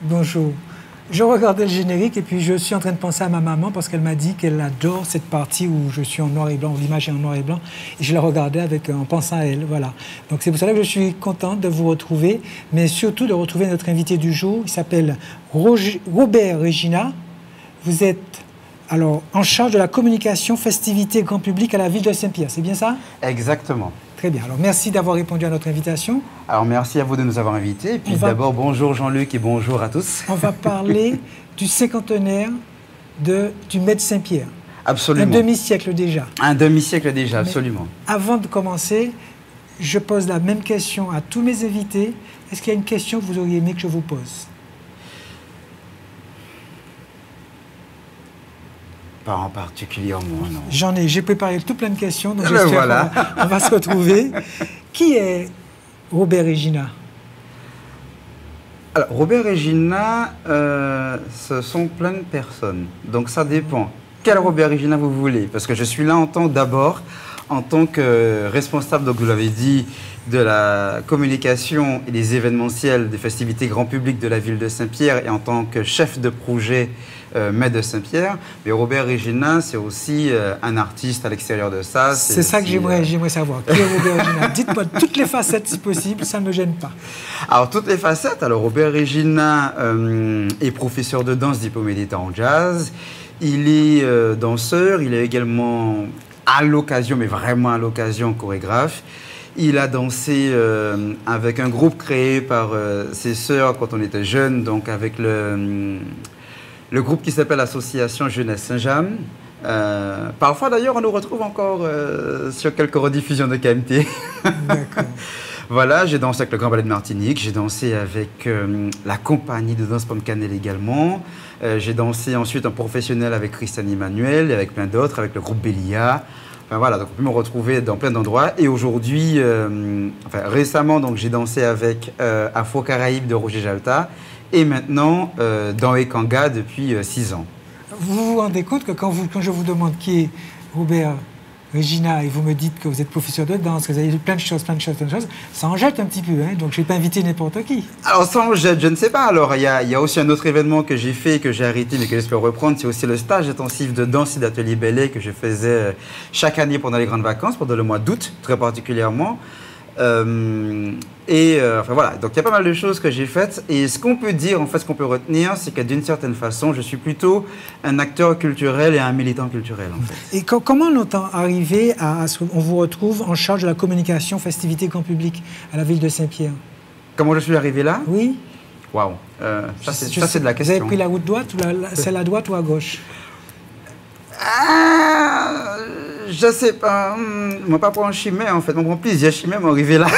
Bonjour. Je regardais le générique et puis je suis en train de penser à ma maman parce qu'elle m'a dit qu'elle adore cette partie où je suis en noir et blanc, où l'image est en noir et blanc. Et je la regardais en pensant à elle. Voilà. Donc c'est pour cela que je suis contente de vous retrouver, mais surtout de retrouver notre invité du jour. Il s'appelle Robert Regina. Vous êtes alors en charge de la communication festivité grand public à la ville de Saint-Pierre. C'est bien ça? Exactement. Très bien. Alors merci d'avoir répondu à notre invitation. Alors merci à vous de nous avoir invités. Et puis d'abord, bonjour Jean-Luc et bonjour à tous. On va parler du cinquantenaire du Med Saint-Pierre. Absolument. Un demi-siècle déjà. Un demi-siècle déjà, absolument. Mais avant de commencer, je pose la même question à tous mes invités. Est-ce qu'il y a une question que vous auriez aimé que je vous pose? Pas en particulièrement, non. J'en ai. J'ai préparé tout plein de questions, donc j'espère voilà. On va se retrouver. Qui est Robert Regina? Alors, Robert Regina, ce sont plein de personnes. Donc, ça dépend. Quel Robert Regina vous voulez? Parce que je suis là d'abord en tant que responsable, donc vous l'avez dit, de la communication et des événementiels des festivités grand public de la ville de Saint-Pierre et en tant que chef de projet Med de Saint-Pierre. Mais Robert Regina, c'est aussi un artiste à l'extérieur de ça. C'est ça que j'aimerais savoir. Qui est Robert Regina? Dites-moi toutes les facettes si possible, ça ne me gêne pas. Alors, toutes les facettes. Alors, Robert Regina est professeur de danse diplômé d'État en jazz. Il est danseur, il est également à l'occasion, mais vraiment à l'occasion, chorégraphe. Il a dansé avec un groupe créé par ses sœurs quand on était jeunes, donc avec le groupe qui s'appelle l'Association Jeunesse Saint-James. Parfois d'ailleurs, on nous retrouve encore sur quelques rediffusions de KMT. D'accord. Voilà, j'ai dansé avec le Grand Ballet de Martinique, j'ai dansé avec la compagnie de danse Pomme Cannelle également. J'ai dansé ensuite en professionnel avec Christiane Emmanuel et avec plein d'autres, avec le groupe Bélia. Enfin voilà, donc on peut me retrouver dans plein d'endroits. Et aujourd'hui, récemment, donc j'ai dansé avec Afro Caraïbes de Roger Jalta et maintenant dans Ekanga depuis 6 ans. Vous vous rendez compte que quand je vous demande qui est Robert Regina et vous me dites que vous êtes professeur de danse, que vous avez plein de choses, ça en jette un petit peu, hein, donc je ne vais pas inviter n'importe qui. Alors ça en jette, je ne sais pas. Alors il y a aussi un autre événement que j'ai fait, que j'ai arrêté mais que j'espère reprendre, c'est aussi le stage intensif de danse et d'atelier ballet que je faisais chaque année pendant les grandes vacances, pendant le mois d'août très particulièrement. Enfin voilà, donc il y a pas mal de choses que j'ai faites et ce qu'on peut dire, en fait, ce qu'on peut retenir, c'est que d'une certaine façon, je suis plutôt un acteur culturel et un militant culturel, en fait. Et comment on entend arriver à ce qu'on vous retrouve en charge de la communication festivité grand public à la ville de Saint-Pierre? Comment je suis arrivé là? Oui. Waouh, ça c'est de la question. Vous avez pris la route droite ou celle à droite ou à gauche? Je sais pas. Moi, pas pour un chimère, en fait. Moi, pour plusieurs chimères m'ont arrivé là.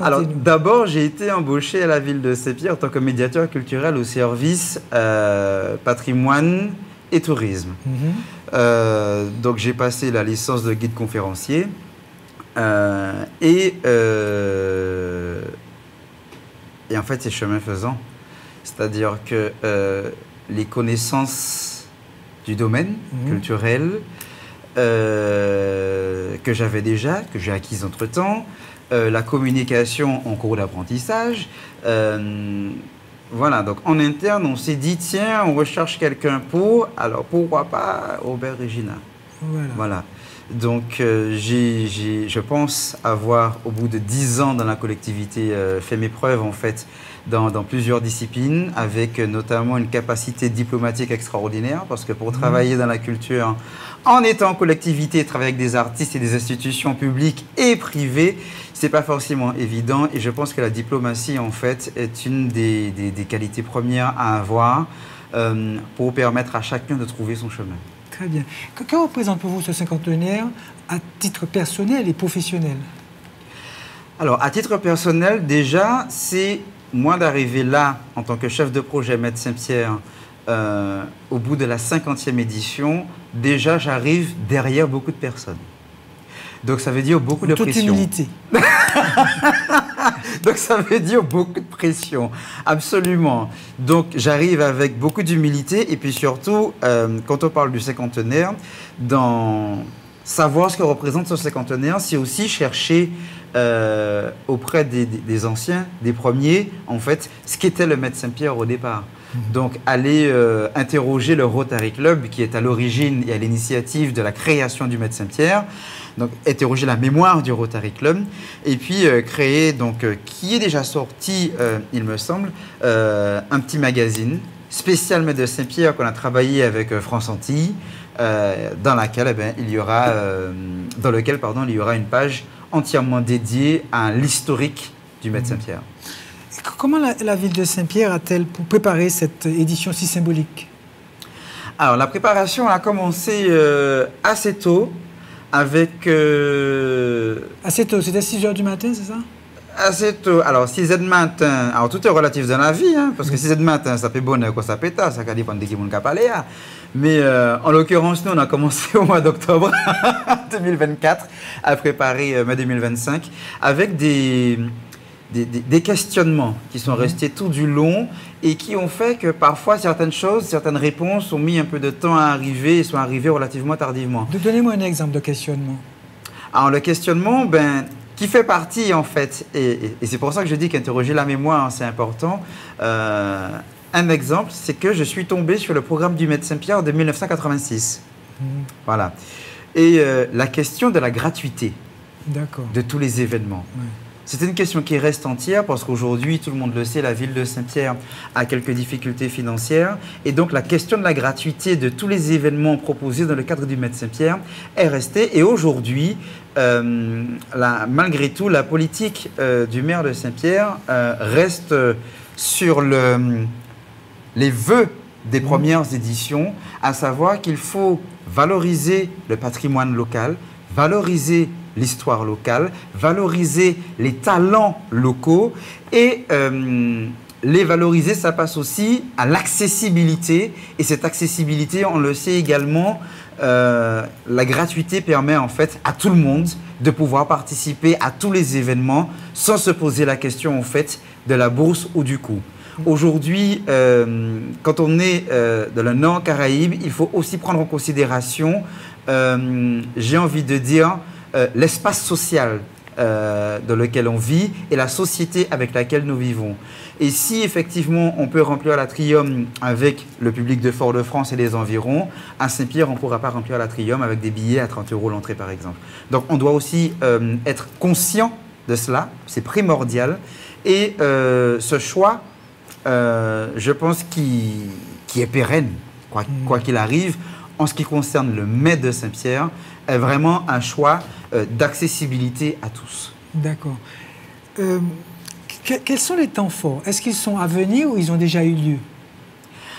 Alors, d'abord, j'ai été embauché à la ville de Saint-Pierre en tant que médiateur culturel au service patrimoine et tourisme. Donc, j'ai passé la licence de guide conférencier. Et en fait, c'est chemin faisant. C'est-à-dire que les connaissances du domaine culturel que j'avais déjà, que j'ai acquise entre-temps, la communication en cours d'apprentissage. Voilà, donc en interne, on s'est dit, tiens, on recherche quelqu'un alors pourquoi pas Robert Regina. Voilà. Donc je pense avoir, au bout de 10 ans dans la collectivité, fait mes preuves en fait dans plusieurs disciplines, avec notamment une capacité diplomatique extraordinaire, parce que pour travailler dans la culture, en étant en collectivité, travailler avec des artistes et des institutions publiques et privées, c'est pas forcément évident. Et je pense que la diplomatie, en fait, est une des qualités premières à avoir pour permettre à chacun de trouver son chemin. Très bien. Que représente pour vous ce cinquantenaire à titre personnel et professionnel? Alors, à titre personnel, déjà, c'est moi d'arriver là, en tant que chef de projet Med Saint-Pierre, au bout de la 50e édition, déjà, j'arrive derrière beaucoup de personnes. Donc, ça veut dire beaucoup de pression. Toute humilité. Donc, ça veut dire beaucoup de pression. Absolument. Donc, j'arrive avec beaucoup d'humilité. Et puis, surtout, quand on parle du cinquantenaire, dans savoir ce que représente ce cinquantenaire, c'est aussi chercher auprès des anciens, des premiers, en fait, ce qu'était le Met Saint-Pierre au départ. Donc, aller interroger le Rotary Club, qui est à l'origine et à l'initiative de la création du Met Saint-Pierre. Donc, interroger la mémoire du Rotary Club. Et puis, créer, donc, qui est déjà sorti, il me semble, un petit magazine spécial Met de Saint-Pierre qu'on a travaillé avec France Antilles, dans lequel il y aura une page entièrement dédiée à l'historique du Met Saint-Pierre. Comment la ville de Saint-Pierre a-t-elle préparé cette édition si symbolique? Alors, la préparation a commencé assez tôt, avec... Assez tôt, c'était 6 h du matin, c'est ça? Assez tôt. Alors, 6 h du matin, alors tout est relatif dans la vie, hein, parce que 6 h du matin, ça fait bonheur, quoi, ça peut être, ça dépend de qui on parler. Mais en l'occurrence, nous, on a commencé au mois d'octobre 2024 à préparer mai 2025 avec des questionnements qui sont restés tout du long et qui ont fait que parfois certaines choses, certaines réponses ont mis un peu de temps à arriver et sont arrivées relativement tardivement. Donnez-moi un exemple de questionnement. Alors le questionnement, qui fait partie en fait, et c'est pour ça que je dis qu'interroger la mémoire, c'est important. Un exemple, c'est que je suis tombé sur le programme du Met Saint-Pierre de 1986. Voilà. Et la question de la gratuité de tous les événements. Ouais. C'est une question qui reste entière parce qu'aujourd'hui, tout le monde le sait, la ville de Saint-Pierre a quelques difficultés financières. Et donc, la question de la gratuité de tous les événements proposés dans le cadre du Met Saint-Pierre est restée. Et aujourd'hui, malgré tout, la politique du maire de Saint-Pierre reste sur les vœux des premières éditions, à savoir qu'il faut valoriser le patrimoine local, valoriser l'histoire locale, valoriser les talents locaux et les valoriser, ça passe aussi à l'accessibilité. Et cette accessibilité, on le sait également, la gratuité permet en fait à tout le monde de pouvoir participer à tous les événements sans se poser la question en fait de la bourse ou du coût. Aujourd'hui, quand on est dans le Nord Caraïbe, il faut aussi prendre en considération, j'ai envie de dire, l'espace social dans lequel on vit et la société avec laquelle nous vivons. Et si effectivement on peut remplir l'Atrium avec le public de Fort-de-France et des environs, à Saint-Pierre on ne pourra pas remplir l'Atrium avec des billets à 30 € l'entrée par exemple. Donc on doit aussi être conscient de cela, c'est primordial. Et ce choix, je pense qu'il est pérenne, quoi qu'il arrive, en ce qui concerne le Met de Saint-Pierre, est vraiment un choix d'accessibilité à tous. D'accord. Quels sont les temps forts? Est-ce qu'ils sont à venir ou ils ont déjà eu lieu?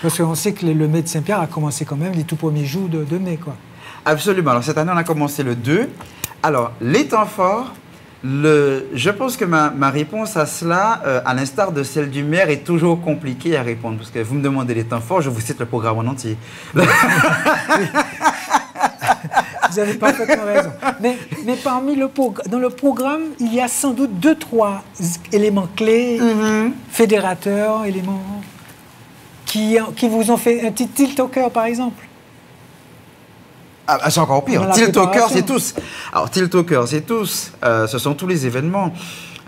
Parce qu'on sait que le Met de Saint-Pierre a commencé quand même les tout premiers jours de mai, quoi. Absolument. Alors cette année, on a commencé le 2. Alors, les temps forts, je pense que ma réponse à cela, à l'instar de celle du maire, est toujours compliquée à répondre. Parce que vous me demandez les temps forts, je vous cite le programme en entier. Vous avez parfaitement raison. Mais dans le programme, il y a sans doute 2-3 éléments clés, fédérateurs, éléments qui vous ont fait un petit tilt au cœur, par exemple. Ah, c'est encore pire. Tilt au cœur, c'est tous. Alors, tilt au cœur, c'est tous. Ce sont tous les événements.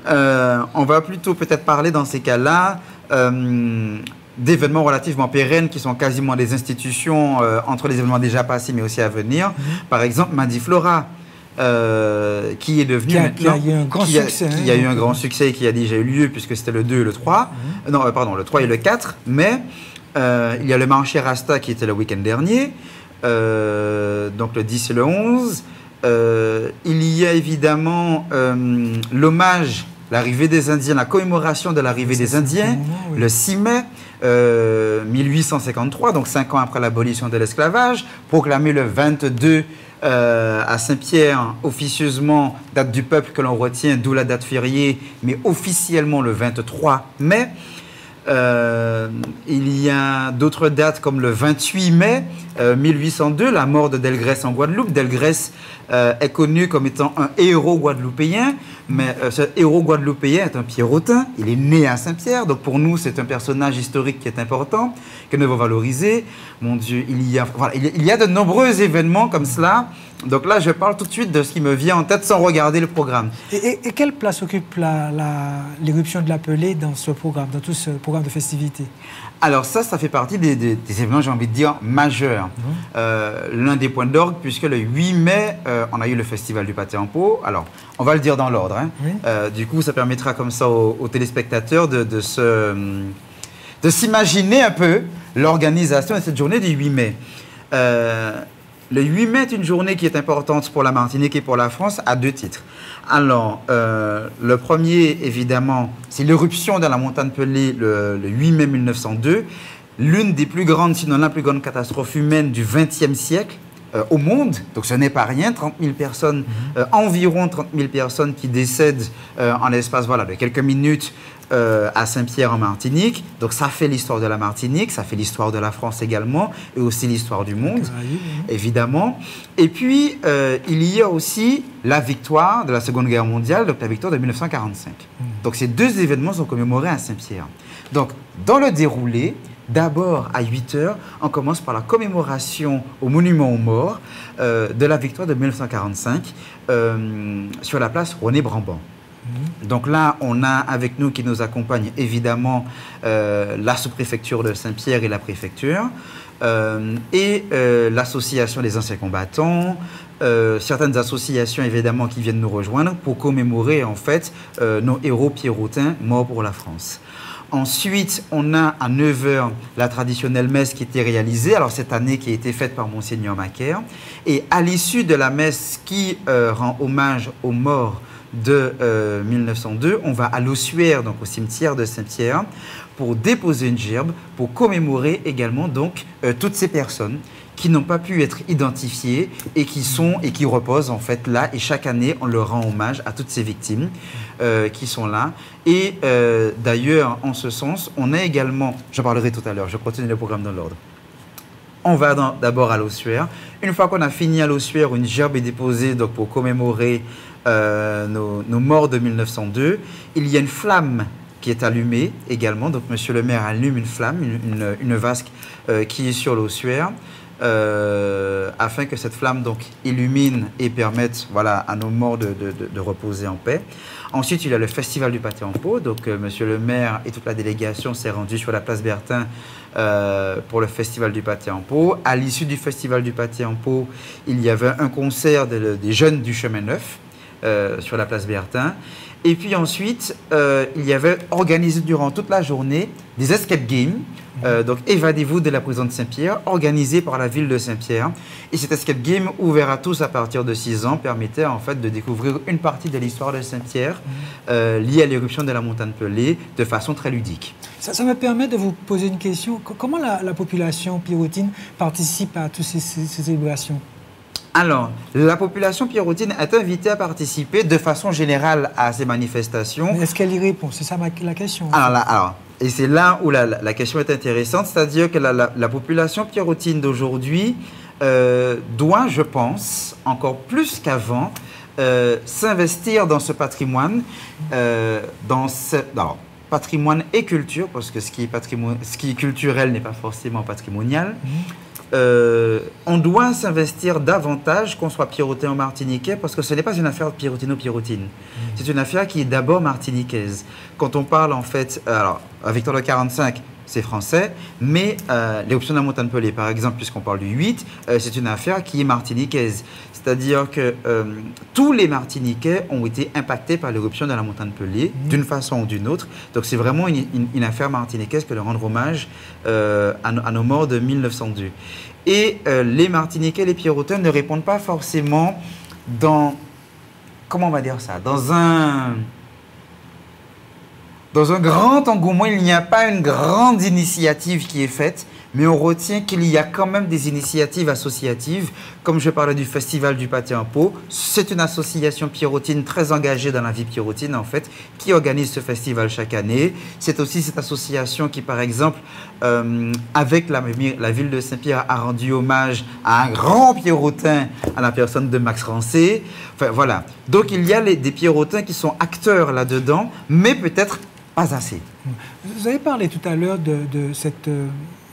On va plutôt peut-être parler dans ces cas-là d'événements relativement pérennes qui sont quasiment des institutions entre les événements déjà passés mais aussi à venir. Par exemple, Madiflora, qui est devenu qui a eu un grand succès. Qui a eu un grand succès et qui a déjà eu lieu puisque c'était le 2 et le 3. Non, pardon, le 3 et le 4. Mais il y a le marché Rasta qui était le week-end dernier. Donc le 10 et le 11. Il y a évidemment l'hommage, l'arrivée des Indiens, la commémoration de l'arrivée des Indiens, le 6 mai 1853, donc 5 ans après l'abolition de l'esclavage, proclamé le 22 à Saint-Pierre, officieusement date du peuple que l'on retient, d'où la date fériée, mais officiellement le 23 mai. Il y a d'autres dates comme le 28 mai 1802, la mort de Delgrès en Guadeloupe. Delgrès est connu comme étant un héros guadeloupéen, mais ce héros guadeloupéen est un Pierrotin. Il est né à Saint-Pierre, donc pour nous c'est un personnage historique qui est important, que nous devons valoriser. Mon Dieu, il y a de nombreux événements comme cela Donc là, je parle tout de suite de ce qui me vient en tête sans regarder le programme. Et quelle place occupe l'éruption de la Pelée dans ce programme, dans tout ce programme de festivités? Alors ça fait partie des événements, j'ai envie de dire, majeurs. L'un des points d'orgue, puisque le 8 mai, on a eu le Festival du Pâté en Pot. Alors, on va le dire dans l'ordre. Hein. Oui. Du coup, ça permettra comme ça aux téléspectateurs de s'imaginer un peu l'organisation de cette journée du 8 mai. Le 8 mai est une journée qui est importante pour la Martinique et pour la France à 2 titres. Alors, le premier, évidemment, c'est l'éruption de la montagne Pelée le 8 mai 1902, l'une des plus grandes, sinon la plus grande catastrophe humaine du XXe siècle au monde. Donc ce n'est pas rien, 30 000 personnes, environ 30 000 personnes qui décèdent en l'espace de quelques minutes à Saint-Pierre en Martinique. Donc ça fait l'histoire de la Martinique, ça fait l'histoire de la France également, et aussi l'histoire du monde, évidemment. Et puis, il y a aussi la victoire de la Seconde Guerre mondiale, donc la victoire de 1945. Donc ces 2 événements sont commémorés à Saint-Pierre. Donc, dans le déroulé, d'abord, à 8 h, on commence par la commémoration au monument aux morts de la victoire de 1945 sur la place René Brambant. Donc là, on a avec nous qui nous accompagne évidemment la sous-préfecture de Saint-Pierre et la préfecture et l'association des anciens combattants, certaines associations évidemment qui viennent nous rejoindre pour commémorer en fait nos héros pierrotins morts pour la France. Ensuite, on a à 9 h la traditionnelle messe qui était réalisée, alors cette année qui a été faite par Monseigneur Macaire. Et à l'issue de la messe qui rend hommage aux morts de 1902, on va à l'ossuaire, donc au cimetière de Saint-Pierre, pour déposer une gerbe, pour commémorer également donc toutes ces personnes qui n'ont pas pu être identifiées et qui reposent en fait là. Et chaque année, on leur rend hommage à toutes ces victimes qui sont là. Et d'ailleurs, en ce sens, on a également, j'en parlerai tout à l'heure, je continue le programme dans l'ordre. On va d'abord à l'ossuaire. Une fois qu'on a fini à l'ossuaire, une gerbe est déposée donc, pour commémorer nos morts de 1902. Il y a une flamme qui est allumée également. Donc, monsieur le maire allume une flamme, une vasque qui est sur l'ossuaire, afin que cette flamme donc, illumine et permette à nos morts de reposer en paix. Ensuite, il y a le Festival du Pâté en Pot. Donc, monsieur le maire et toute la délégation s'est rendue sur la place Bertin pour le Festival du Pâté en Pot. À l'issue du Festival du Pâté en Pot, il y avait un concert des jeunes du Chemin Neuf sur la place Bertin. Et puis ensuite, il y avait organisé durant toute la journée des escape games. Donc, évadez-vous de la prison de Saint-Pierre, organisé par la ville de Saint-Pierre. Et cet escape game, ouvert à tous à partir de 6 ans, permettait en fait de découvrir une partie de l'histoire de Saint-Pierre liée à l'éruption de la montagne Pelée de façon très ludique. Ça me permet de vous poser une question. Comment la population pierrotine participe à toutes ces célébrations? Alors, la population pierrotine est invitée à participer de façon générale à ces manifestations. Est-ce qu'elle y répond? C'est ça la question. Et c'est là où la question est intéressante, c'est-à-dire que la population pierrotine d'aujourd'hui doit, je pense, encore plus qu'avant, s'investir dans ce patrimoine, patrimoine et culture, parce que ce qui est culturel n'est pas forcément patrimonial. On doit s'investir davantage, qu'on soit pierrotin ou martiniquais, parce que ce n'est pas une affaire de pierrotino-pierrotine. C'est une affaire qui est d'abord martiniquaise. Quand on parle en fait, alors, à Victor de 45, c'est français, mais l'éruption de la montagne Pelée, par exemple, puisqu'on parle du 8, c'est une affaire qui est martiniquaise. C'est-à-dire que tous les Martiniquais ont été impactés par l'éruption de la montagne Pelée, d'une façon ou d'une autre. Donc c'est vraiment une affaire martiniquaise que de rendre hommage à nos morts de 1902. Et les Martiniquais, les pierrotins ne répondent pas forcément dans, comment on va dire ça, dans un grand engouement. Il n'y a pas une grande initiative qui est faite, mais on retient qu'il y a quand même des initiatives associatives. Comme je parlais du Festival du Pâté en Pot, c'est une association pierrotine très engagée dans la vie pierrotine, en fait, qui organise ce festival chaque année. C'est aussi cette association qui, par exemple, avec la ville de Saint-Pierre, a rendu hommage à un grand pierrotin, à la personne de Max Rancé. Enfin, voilà. Donc, il y a des pierrotins qui sont acteurs là-dedans, mais peut-être pas assez. Vous avez parlé tout à l'heure de cette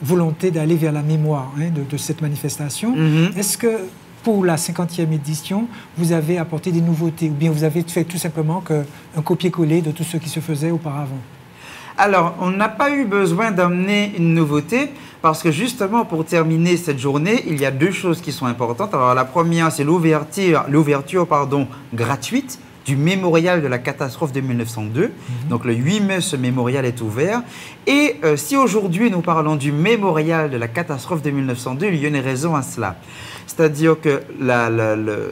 volonté d'aller vers la mémoire de cette manifestation. Est-ce que pour la 50e édition, vous avez apporté des nouveautés, ou bien vous avez fait tout simplement un copier-coller de tout ce qui se faisait auparavant? Alors, on n'a pas eu besoin d'amener une nouveauté parce que justement, pour terminer cette journée, il y a deux choses qui sont importantes. Alors, la première, c'est l'ouverture gratuite du mémorial de la catastrophe de 1902. Donc, le 8 mai, ce mémorial est ouvert. Et si aujourd'hui, nous parlons du mémorial de la catastrophe de 1902, il y a une raison à cela. C'est-à-dire que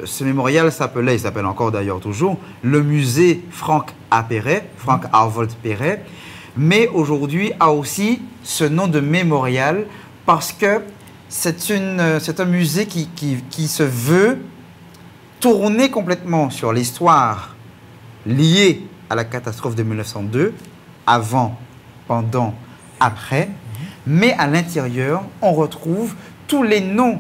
ce mémorial s'appelait, il s'appelle encore d'ailleurs toujours, le musée Frank A. Perret, Frank Arvold Perret, mais aujourd'hui a aussi ce nom de mémorial parce que c'est un musée qui se veut tourner complètement sur l'histoire liée à la catastrophe de 1902, avant, pendant, après, mais à l'intérieur, on retrouve tous les noms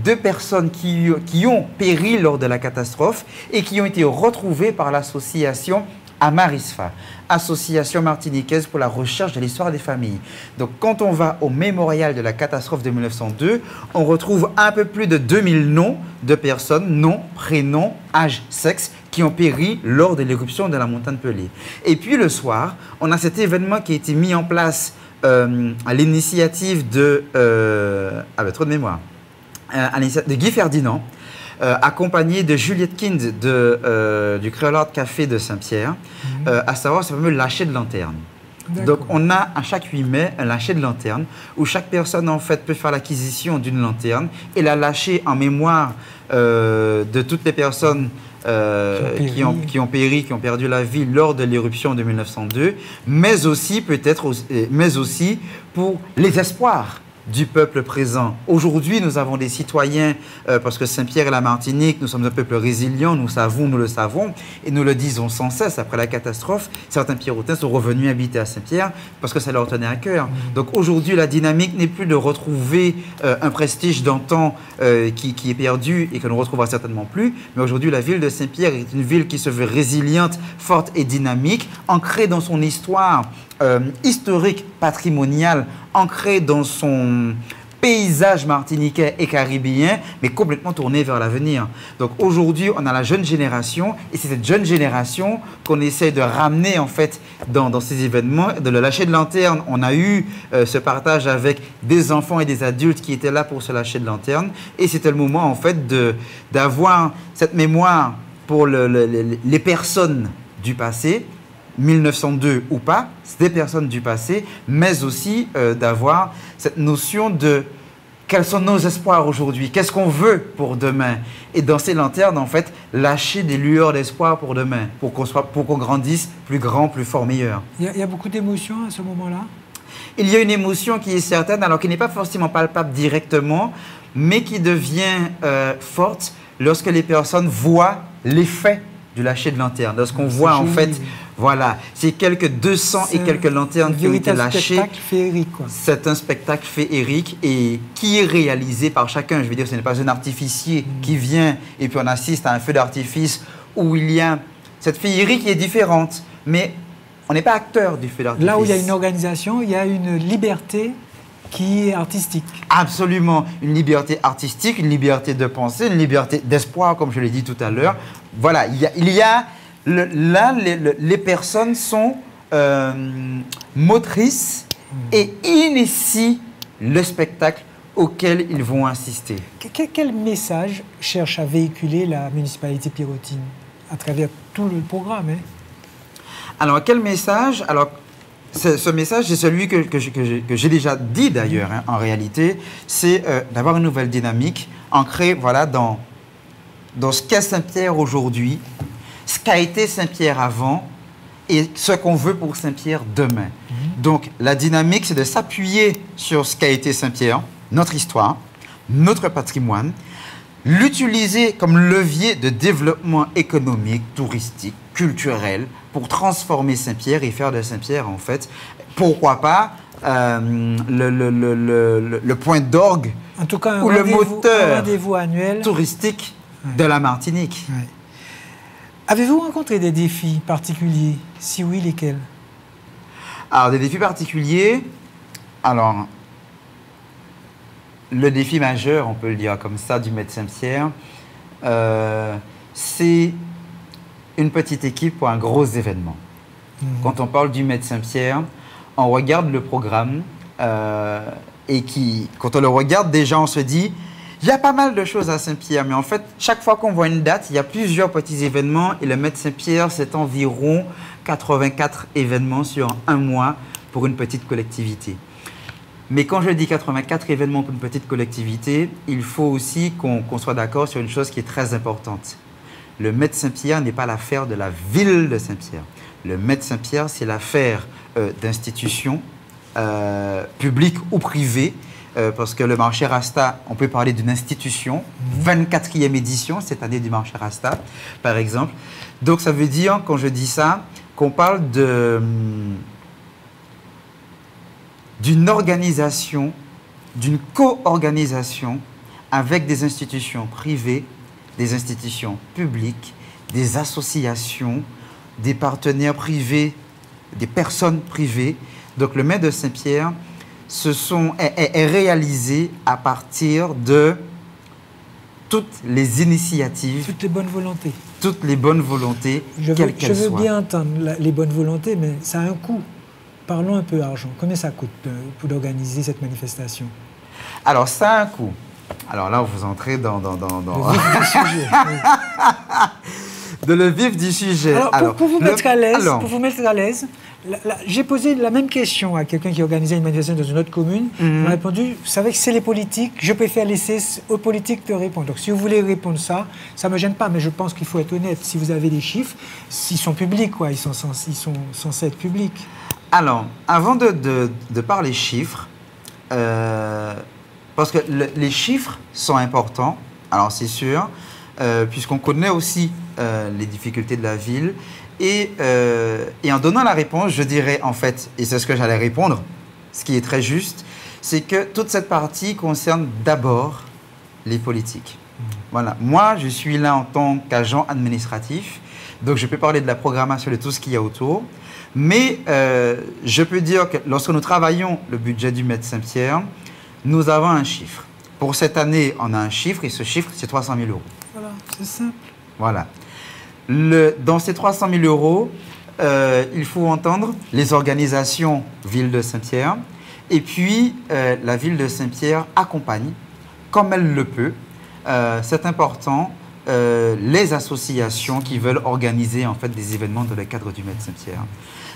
de personnes qui ont péri lors de la catastrophe et qui ont été retrouvées par l'association Amarisfa, Association martiniquaise pour la recherche de l'histoire des familles. Donc, quand on va au mémorial de la catastrophe de 1902, on retrouve un peu plus de 2000 noms de personnes, noms, prénoms, âge, sexe, qui ont péri lors de l'éruption de la montagne Pelée. Et puis, le soir, on a cet événement qui a été mis en place à l'initiative de... trop de mémoire. De Guy Ferdinand, accompagné de Juliette Kind du Creole Art Café de Saint-Pierre, à savoir ce fameux lâcher de lanterne. Donc, on a à chaque 8 mai un lâcher de lanterne où chaque personne en fait peut faire l'acquisition d'une lanterne et la lâcher en mémoire de toutes les personnes qui ont péri, qui ont perdu la vie lors de l'éruption de 1902, mais aussi pour les espoirs du peuple présent. Aujourd'hui, nous avons des citoyens, parce que Saint-Pierre et la Martinique, nous sommes un peuple résilient, nous le savons, et nous le disons sans cesse. Après la catastrophe, certains Pierrotains sont revenus habiter à Saint-Pierre parce que ça leur tenait à cœur. Donc aujourd'hui, la dynamique n'est plus de retrouver un prestige d'antan qui est perdu et que l'on ne retrouvera certainement plus, mais aujourd'hui, la ville de Saint-Pierre est une ville qui se veut résiliente, forte et dynamique, ancrée dans son histoire historique, patrimonial, ancré dans son paysage martiniquais et caribéen, mais complètement tourné vers l'avenir. Donc aujourd'hui, on a la jeune génération, et c'est cette jeune génération qu'on essaie de ramener en fait dans ces événements. De le lâcher de lanterne, on a eu ce partage avec des enfants et des adultes qui étaient là pour se lâcher de lanterne, et c'était le moment en fait d'avoir cette mémoire pour les personnes du passé, 1902 ou pas, c'est des personnes du passé, mais aussi d'avoir cette notion de quels sont nos espoirs aujourd'hui, qu'est-ce qu'on veut pour demain. Et dans ces lanternes, en fait, lâcher des lueurs d'espoir pour demain, pour qu'on grandisse plus grand, plus fort, meilleur. Il y a beaucoup d'émotions à ce moment-là? Il y a une émotion qui est certaine, alors qui n'est pas forcément palpable directement, mais qui devient forte lorsque les personnes voient l'effet du lâcher de lanterne. Lorsqu'on voit en fait, voilà, c'est quelques 200 et quelques lanternes qui ont été lâchées. C'est un spectacle féerique, quoi. C'est un spectacle féerique et qui est réalisé par chacun. Je veux dire, ce n'est pas un artificier qui vient et puis on assiste à un feu d'artifice où il y a cette féerie qui est différente, mais on n'est pas acteur du feu d'artifice. Là où il y a une organisation, il y a une liberté qui est artistique. Absolument. Une liberté artistique, une liberté de pensée, une liberté d'espoir, comme je l'ai dit tout à l'heure. Voilà, les personnes sont motrices et initient le spectacle auquel ils vont assister. Quel message cherche à véhiculer la municipalité pirotine à travers tout le programme, hein? Alors, quel message? Alors, ce message, c'est celui que j'ai déjà dit d'ailleurs, hein, en réalité, c'est d'avoir une nouvelle dynamique ancrée voilà, dans ce qu'est Saint-Pierre aujourd'hui, ce qu'a été Saint-Pierre avant et ce qu'on veut pour Saint-Pierre demain. Donc la dynamique, c'est de s'appuyer sur ce qu'a été Saint-Pierre, notre histoire, notre patrimoine, l'utiliser comme levier de développement économique, touristique, culturel, pour transformer Saint-Pierre et faire de Saint-Pierre, en fait, pourquoi pas, le point d'orgue ou le moteur annuel touristique de la Martinique. Ouais. Avez-vous rencontré des défis particuliers? Si oui, lesquels? Alors, des défis particuliers, alors... le défi majeur, on peut le dire comme ça, du Med Saint-Pierre, c'est une petite équipe pour un gros événement. Quand on parle du Med Saint-Pierre, on regarde le programme et quand on le regarde, déjà on se dit, il y a pas mal de choses à Saint-Pierre, mais en fait, chaque fois qu'on voit une date, il y a plusieurs petits événements et le Med Saint-Pierre, c'est environ 84 événements sur un mois pour une petite collectivité. Mais quand je dis 84 événements pour une petite collectivité, il faut aussi qu'on soit d'accord sur une chose qui est très importante. Le Med Saint-Pierre n'est pas l'affaire de la ville de Saint-Pierre. Le Med Saint-Pierre, c'est l'affaire d'institutions publiques ou privées, parce que le marché Rasta, on peut parler d'une institution, 24e édition cette année du marché Rasta, par exemple. Donc ça veut dire, quand je dis ça, qu'on parle d'une organisation, d'une co-organisation avec des institutions privées, des institutions publiques, des associations, des partenaires privés, des personnes privées. Donc le Med de Saint-Pierre est réalisé à partir de toutes les initiatives. Toutes les bonnes volontés. Toutes les bonnes volontés, quelles qu'elles soient. Je veux bien entendre les bonnes volontés, mais ça a un coût. Parlons un peu argent. Combien ça coûte pour organiser cette manifestation? Alors, ça a un coût. Alors là, vous entrez dans... Le vif du sujet. De le vif du sujet. Alors, pour vous mettre à l'aise, j'ai posé la même question à quelqu'un qui organisait une manifestation dans une autre commune. Il m'a répondu, vous savez que c'est les politiques, je préfère laisser aux politiques de répondre. Donc si vous voulez répondre ça ne me gêne pas, mais je pense qu'il faut être honnête. Si vous avez des chiffres, s'ils sont publics, quoi, ils sont censés être publics. Alors, avant de parler chiffres, parce que les chiffres sont importants, alors c'est sûr, puisqu'on connaît aussi les difficultés de la ville. Et en donnant la réponse, je dirais en fait, et c'est ce que j'allais répondre, ce qui est très juste, c'est que toute cette partie concerne d'abord les politiques. Voilà. Moi, je suis là en tant qu'agent administratif, donc je peux parler de la programmation, de tout ce qu'il y a autour. Mais je peux dire que lorsque nous travaillons le budget du Med Saint-Pierre, nous avons un chiffre. Pour cette année, on a un chiffre et ce chiffre, c'est 300 000 €. Voilà, c'est simple. Voilà. Dans ces 300 000 €, il faut entendre les organisations Ville de Saint-Pierre et puis la Ville de Saint-Pierre accompagne, comme elle le peut, c'est important, les associations qui veulent organiser en fait des événements dans le cadre du Med Saint-Pierre.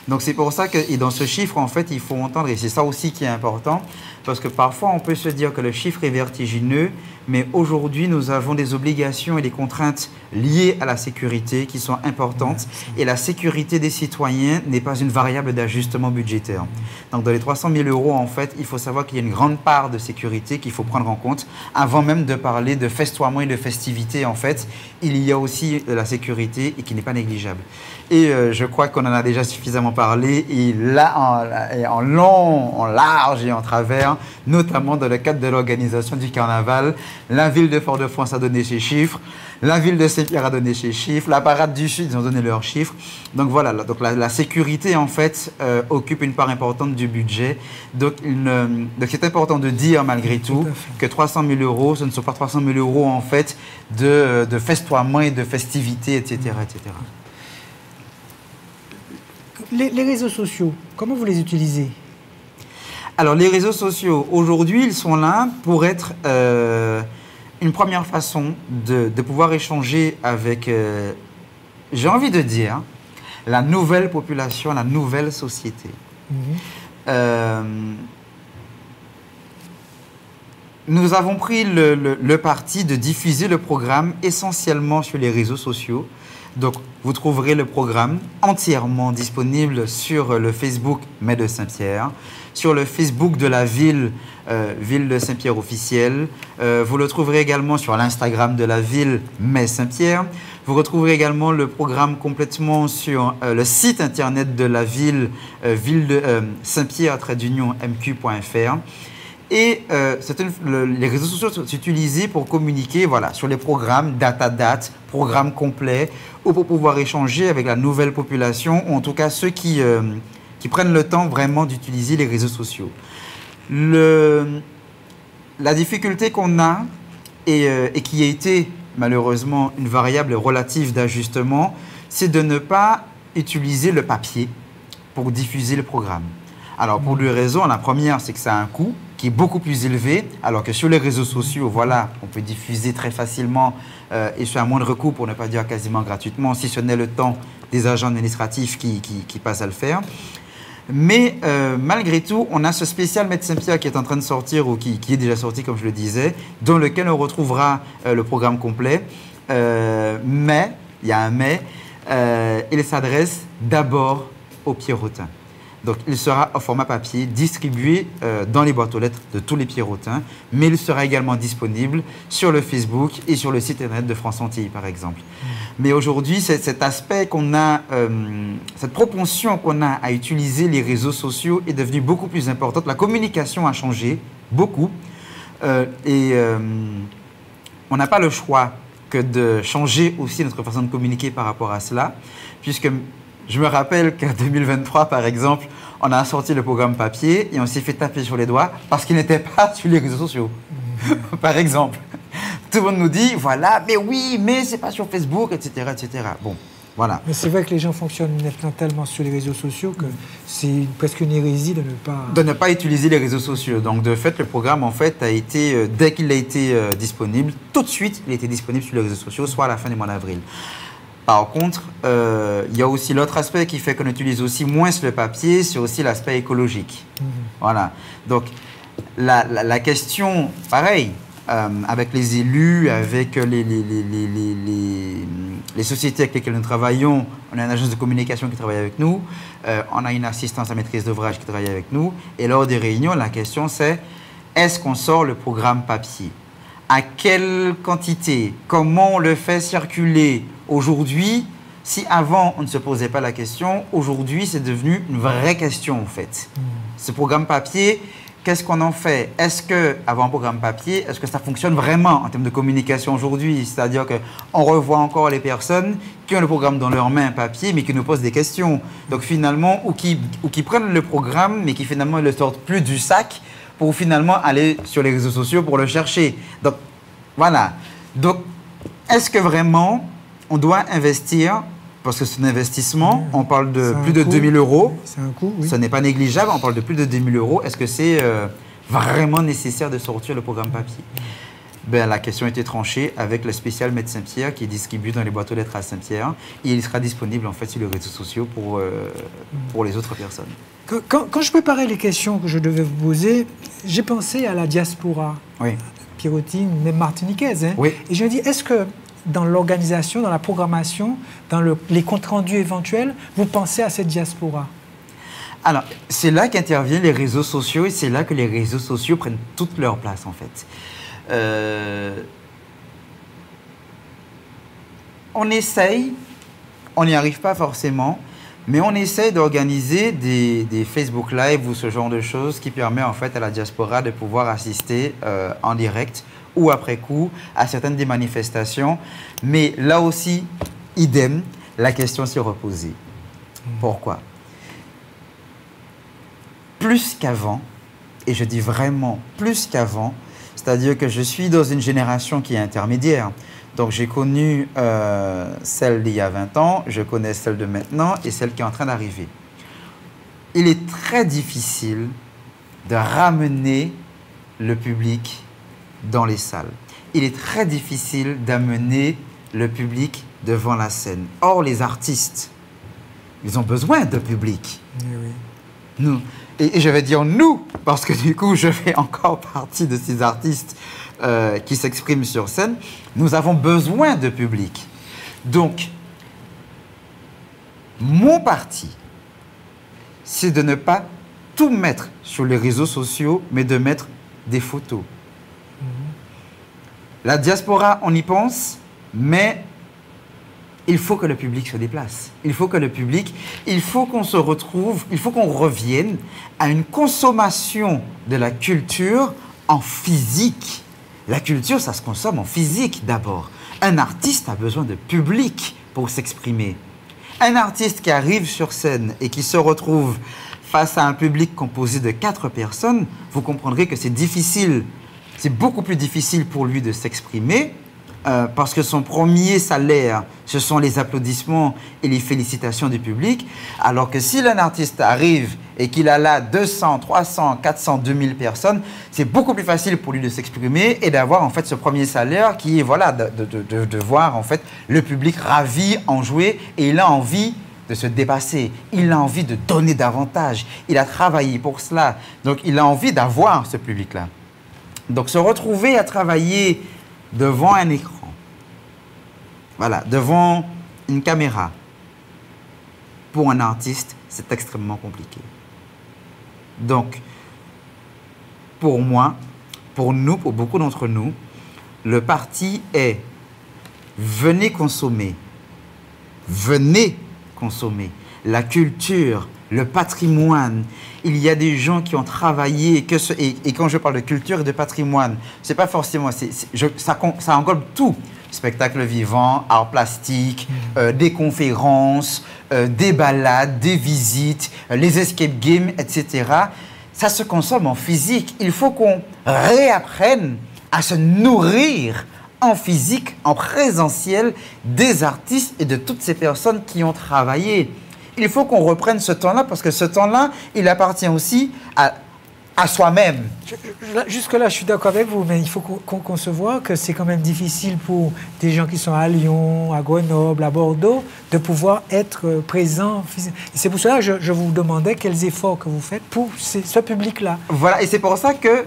Donc c'est pour ça que, et dans ce chiffre, en fait, il faut entendre, et c'est ça aussi qui est important, parce que parfois on peut se dire que le chiffre est vertigineux, mais aujourd'hui nous avons des obligations et des contraintes liées à la sécurité qui sont importantes, et la sécurité des citoyens n'est pas une variable d'ajustement budgétaire. Donc dans les 300 000 €, en fait, il faut savoir qu'il y a une grande part de sécurité qu'il faut prendre en compte, avant même de parler de festoiement et de festivités, en fait, il y a aussi la sécurité et qui n'est pas négligeable. Et je crois qu'on en a déjà suffisamment parlé, et là, en long, en large et en travers, notamment dans le cadre de l'organisation du carnaval. La ville de Fort-de-France a donné ses chiffres, la ville de Saint-Pierre a donné ses chiffres, la Parade du Sud, ils ont donné leurs chiffres. Donc voilà, donc la sécurité, en fait, occupe une part importante du budget. Donc c'est important de dire, malgré tout, que 300 000 €, ce ne sont pas 300 000 €, en fait, de festoiement et de festivités, etc., etc. Les réseaux sociaux, comment vous les utilisez? Alors, les réseaux sociaux, aujourd'hui, ils sont là pour être une première façon de pouvoir échanger avec, j'ai envie de dire, la nouvelle population, la nouvelle société. Nous avons pris le parti de diffuser le programme essentiellement sur les réseaux sociaux. Donc, vous trouverez le programme entièrement disponible sur le Facebook Med de Saint-Pierre, sur le Facebook de la ville, Ville de Saint-Pierre officielle. Vous le trouverez également sur l'Instagram de la ville Med Saint-Pierre. Vous retrouverez également le programme complètement sur le site internet de la ville, ville de Saint-Pierre-mq.fr. Et les réseaux sociaux sont utilisés pour communiquer, voilà, sur les programmes, date à date, programmes complets, ou pour pouvoir échanger avec la nouvelle population, ou en tout cas ceux qui prennent le temps vraiment d'utiliser les réseaux sociaux. la difficulté qu'on a et qui a été malheureusement une variable relative d'ajustement, c'est de ne pas utiliser le papier pour diffuser le programme. Alors, pour deux raisons. La première, c'est que ça a un coût qui est beaucoup plus élevé, alors que sur les réseaux sociaux, voilà, on peut diffuser très facilement et sur un moindre coût, pour ne pas dire quasiment gratuitement, si ce n'est le temps des agents administratifs qui passent à le faire. Mais malgré tout, on a ce spécial Médecins Pierre qui est en train de sortir, ou qui est déjà sorti, comme je le disais, dans lequel on retrouvera le programme complet. Mais, il y a un mais, il s'adresse d'abord aux pierrotins. Donc, il sera au format papier, distribué dans les boîtes aux lettres de tous les pierrotins, mais il sera également disponible sur le Facebook et sur le site internet de France Antilles, par exemple. Mais aujourd'hui, cet aspect qu'on a, cette propension qu'on a à utiliser les réseaux sociaux est devenue beaucoup plus importante. La communication a changé beaucoup et on n'a pas le choix que de changer aussi notre façon de communiquer par rapport à cela, puisque je me rappelle qu'en 2023, par exemple, on a sorti le programme papier et on s'est fait taper sur les doigts parce qu'il n'était pas sur les réseaux sociaux. Par exemple, tout le monde nous dit, voilà, mais oui, mais c'est pas sur Facebook, etc., etc. Bon, voilà. Mais c'est vrai que les gens fonctionnent maintenant tellement sur les réseaux sociaux que c'est presque une hérésie de ne pas... De ne pas utiliser les réseaux sociaux. Donc, de fait, le programme, en fait, a été, dès qu'il a été disponible, tout de suite, il a été disponible sur les réseaux sociaux, soit à la fin du mois d'avril. Par contre, il y a aussi l'autre aspect qui fait qu'on utilise aussi moins le papier, c'est aussi l'aspect écologique. Voilà. Donc, la question, pareil, avec les élus, avec les sociétés avec lesquelles nous travaillons, on a une agence de communication qui travaille avec nous, on a une assistance à maîtrise d'ouvrage qui travaille avec nous, et lors des réunions, la question c'est, est-ce qu'on sort le programme papier? À quelle quantité? Comment on le fait circuler? Aujourd'hui, si avant on ne se posait pas la question, aujourd'hui c'est devenu une vraie question en fait. Ce programme papier, qu'est-ce qu'on en fait? Est-ce qu'avant un programme papier, est-ce que ça fonctionne vraiment en termes de communication aujourd'hui? C'est-à-dire qu'on revoit encore les personnes qui ont le programme dans leurs mains papier mais qui nous posent des questions. Donc finalement, ou qui prennent le programme mais qui finalement ne le sortent plus du sac pour finalement aller sur les réseaux sociaux pour le chercher. Donc voilà. Donc est-ce que vraiment on doit investir, parce que c'est un investissement, on parle de plus de 2 000 €. C'est un coût, oui. Ce n'est pas négligeable, on parle de plus de 2 000 €. Est-ce que c'est vraiment nécessaire de sortir le programme papier? Ben, la question a été tranchée avec le spécial Médecins Pierre qui est distribué dans les boîtes aux lettres à Saint-Pierre. Et il sera disponible en fait sur les réseaux sociaux pour les autres personnes. Quand je préparais les questions que je devais vous poser, j'ai pensé à la diaspora pierrotine, même martiniquaise. Hein. Oui. Et je me dis, est-ce que dans l'organisation, dans la programmation, dans les comptes rendus éventuels, vous pensez à cette diaspora? Alors, c'est là qu'interviennent les réseaux sociaux et c'est là que les réseaux sociaux prennent toute leur place en fait. On essaye, on n'y arrive pas forcément, mais on essaye d'organiser des Facebook Live ou ce genre de choses qui permet en fait à la diaspora de pouvoir assister en direct ou après coup à certaines des manifestations. Mais là aussi, idem, la question s'est reposée. Pourquoi? Plus qu'avant, et je dis vraiment plus qu'avant, c'est-à-dire que je suis dans une génération qui est intermédiaire. Donc j'ai connu celle d'il y a 20 ans, je connais celle de maintenant et celle qui est en train d'arriver. Il est très difficile de ramener le public dans les salles. Il est très difficile d'amener le public devant la scène. Or, les artistes, ils ont besoin de public. Oui. Nous, et je vais dire nous, parce que du coup, je fais encore partie de ces artistes qui s'expriment sur scène. Nous avons besoin de public. Donc, mon parti, c'est de ne pas tout mettre sur les réseaux sociaux, mais de mettre des photos. La diaspora, on y pense, mais il faut que le public se déplace. Il faut que le public, il faut qu'on se retrouve, il faut qu'on revienne à une consommation de la culture en physique. La culture, ça se consomme en physique d'abord. Un artiste a besoin de public pour s'exprimer. Un artiste qui arrive sur scène et qui se retrouve face à un public composé de 4 personnes, vous comprendrez que c'est difficile c'est beaucoup plus difficile pour lui de s'exprimer parce que son premier salaire, ce sont les applaudissements et les félicitations du public. Alors que si un artiste arrive et qu'il a là 200, 300, 400, 2000 personnes, c'est beaucoup plus facile pour lui de s'exprimer et d'avoir en fait ce premier salaire qui est voilà, de voir en fait le public ravi, enjoué, et il a envie de se dépasser, il a envie de donner davantage, il a travaillé pour cela, donc il a envie d'avoir ce public-là. Donc se retrouver à travailler devant un écran, voilà, devant une caméra, pour un artiste, c'est extrêmement compliqué. Donc, pour moi, pour nous, pour beaucoup d'entre nous, le parti est venez consommer la culture, le patrimoine. Il y a des gens qui ont travaillé, et quand je parle de culture et de patrimoine, c'est pas forcément, ça englobe tout. Spectacle vivant, art plastique, des conférences, des balades, des visites, les escape games, etc. Ça se consomme en physique. Il faut qu'on réapprenne à se nourrir en physique, en présentiel, des artistes et de toutes ces personnes qui ont travaillé. Il faut qu'on reprenne ce temps-là parce que ce temps-là, il appartient aussi à soi-même. Jusque-là, je suis d'accord avec vous, mais il faut qu'on concevoir que c'est quand même difficile pour des gens qui sont à Lyon, à Grenoble, à Bordeaux, de pouvoir être présents. C'est pour cela que je vous demandais quels efforts que vous faites pour ce public-là. Voilà, et c'est pour ça que,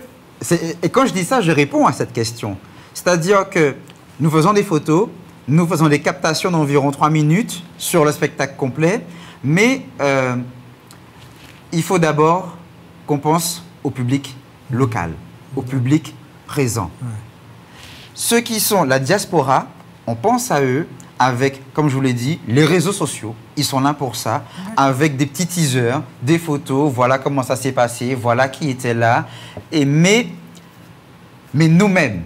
et quand je dis ça, je réponds à cette question. C'est-à-dire que nous faisons des photos, nous faisons des captations d'environ 3 minutes sur le spectacle complet, mais il faut d'abord qu'on pense au public local, au public présent. Ouais. Ceux qui sont la diaspora, on pense à eux avec, comme je vous l'ai dit, les réseaux sociaux. Ils sont là pour ça, avec des petits teasers, des photos, voilà comment ça s'est passé, voilà qui était là. Mais nous-mêmes,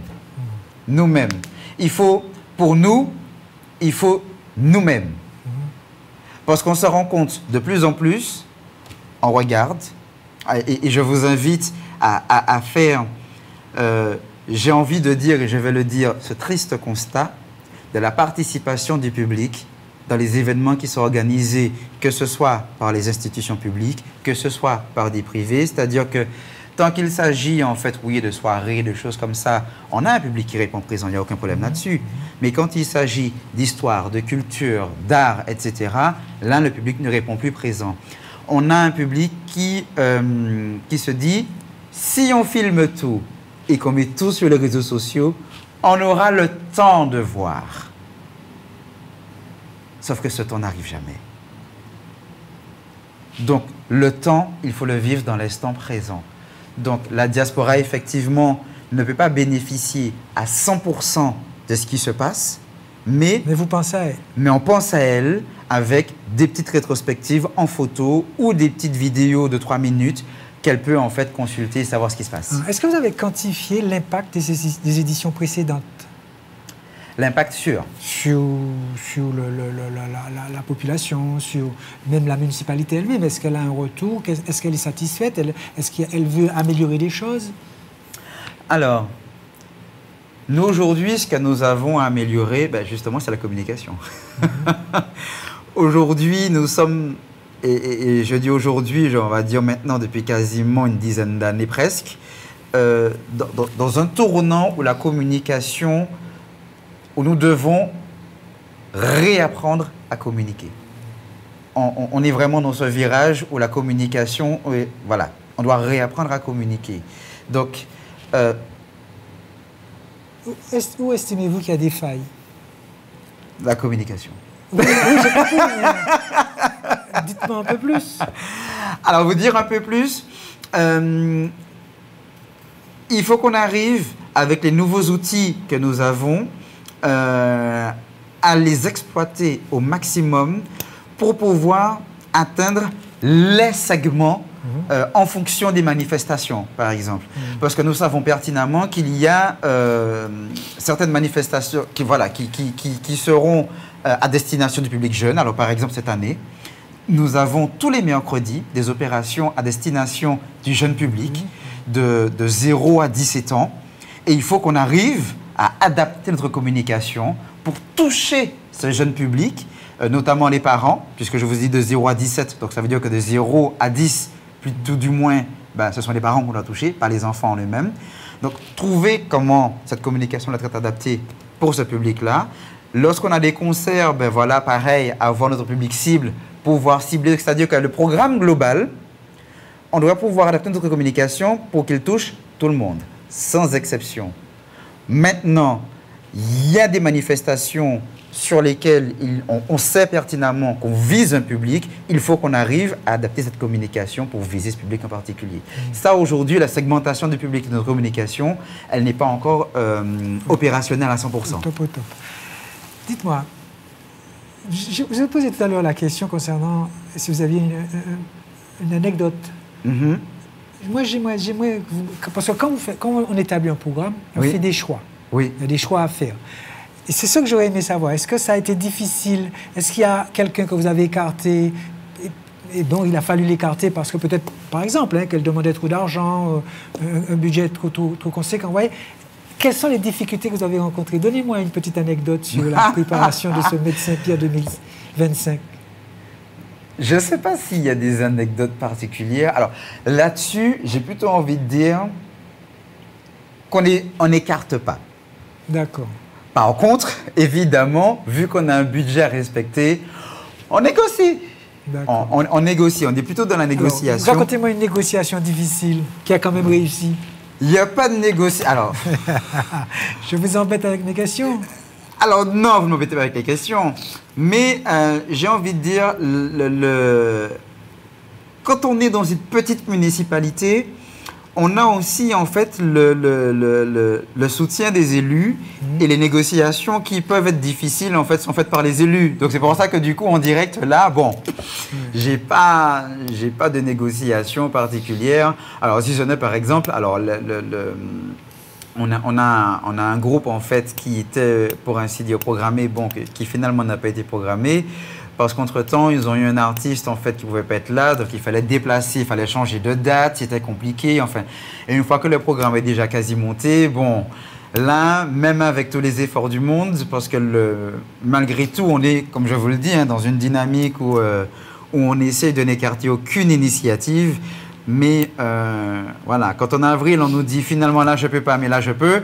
il faut, pour nous, il faut nous-mêmes. Parce qu'on se rend compte de plus en plus, on regarde, et je vous invite à faire, j'ai envie de dire, et je vais le dire, ce triste constat de la participation du public dans les événements qui sont organisés, que ce soit par les institutions publiques, que ce soit par des privés. C'est-à-dire que tant qu'il s'agit, en fait, oui, de soirées, de choses comme ça, on a un public qui répond présent, il n'y a aucun problème là-dessus. Mais quand il s'agit d'histoire, de culture, d'art, etc., là, le public ne répond plus présent. On a un public qui se dit, si on filme tout et qu'on met tout sur les réseaux sociaux, on aura le temps de voir. Sauf que ce temps n'arrive jamais. Donc, le temps, il faut le vivre dans l'instant présent. Donc, la diaspora, effectivement, ne peut pas bénéficier à 100% de ce qui se passe, mais vous pensez à elle. Mais on pense à elle avec des petites rétrospectives en photo ou des petites vidéos de 3 minutes qu'elle peut en fait consulter et savoir ce qui se passe. Est-ce que vous avez quantifié l'impact des éditions précédentes? L'impact sur la population, sur même la municipalité elle-même. Est-ce qu'elle a un retour? Est-ce qu'elle est satisfaite? Est-ce qu'elle veut améliorer des choses? Alors, nous aujourd'hui, ce que nous avons à améliorer, ben justement, c'est la communication. Aujourd'hui, nous sommes, et je dis aujourd'hui, on va dire maintenant depuis quasiment une dizaine d'années presque, dans un tournant où la communication, où nous devons réapprendre à communiquer. On est vraiment dans ce virage où la communication, voilà, on doit réapprendre à communiquer. Donc, où estimez-vous qu'il y a des failles? La communication. Oui, j'ai compris, mais dites-moi un peu plus. Alors, vous dire un peu plus, il faut qu'on arrive, avec les nouveaux outils que nous avons, à les exploiter au maximum pour pouvoir atteindre les segments en fonction des manifestations, par exemple. Parce que nous savons pertinemment qu'il y a certaines manifestations qui seront à destination du public jeune. Alors, par exemple, cette année, nous avons tous les mercredis des opérations à destination du jeune public de 0 à 17 ans. Et il faut qu'on arrive à adapter notre communication pour toucher ce jeune public, notamment les parents, puisque je vous dis de 0 à 17, donc ça veut dire que de 0 à 10, plutôt du moins, ben, ce sont les parents qu'on doit toucher, pas les enfants en eux-mêmes. Donc, trouver comment cette communication doit être adaptée pour ce public-là. Lorsqu'on a des concerts, ben voilà, pareil, avoir notre public cible, pouvoir cibler, c'est-à-dire que le programme global, on doit pouvoir adapter notre communication pour qu'il touche tout le monde, sans exception. Maintenant, il y a des manifestations sur lesquelles on sait pertinemment qu'on vise un public, il faut qu'on arrive à adapter cette communication pour viser ce public en particulier. Ça, aujourd'hui, la segmentation du public de notre communication, elle n'est pas encore opérationnelle à 100%. Top, top. Dites-moi, je vous ai posé tout à l'heure la question concernant si vous aviez une anecdote. Moi, j'aimerais parce que quand on établit un programme, on fait des choix. Oui. Il y a des choix à faire. Et c'est ça que j'aurais aimé savoir. Est-ce que ça a été difficile? Est-ce qu'il y a quelqu'un que vous avez écarté et dont il a fallu l'écarter parce que peut-être, par exemple, qu'elle demandait trop d'argent, un budget trop conséquent? Vous voyez, quelles sont les difficultés que vous avez rencontrées? Donnez-moi une petite anecdote sur la préparation de ce Médecins Pierre 2025. Je ne sais pas s'il y a des anecdotes particulières. Alors, là-dessus, j'ai plutôt envie de dire qu'on n'écarte pas. D'accord. Par contre, évidemment, vu qu'on a un budget à respecter, on négocie. On négocie, on est plutôt dans la négociation. Racontez-moi une négociation difficile qui a quand même réussi. Il n'y a pas de négociation. Alors, je vous embête avec mes questions. Alors non, vous ne m'embêtez pas avec les questions. Mais j'ai envie de dire, quand on est dans une petite municipalité, on a aussi en fait le soutien des élus et les négociations qui peuvent être difficiles en fait sont faites par les élus. Donc c'est pour ça que du coup en direct là, bon, j'ai pas de négociation particulière. Alors si ce n'est par exemple, alors on a un groupe en fait qui était pour ainsi dire programmé, bon, qui finalement n'a pas été programmé. Parce qu'entre-temps, ils ont eu un artiste en fait qui ne pouvait pas être là, donc il fallait déplacer, il fallait changer de date, c'était compliqué. Enfin, et une fois que le programme est déjà quasi monté, bon, là, même avec tous les efforts du monde, parce que malgré tout, on est, comme je vous le dis, dans une dynamique où on essaie de n'écarter aucune initiative. Mais voilà, quand en avril, on nous dit finalement là, je ne peux pas, mais là, je peux.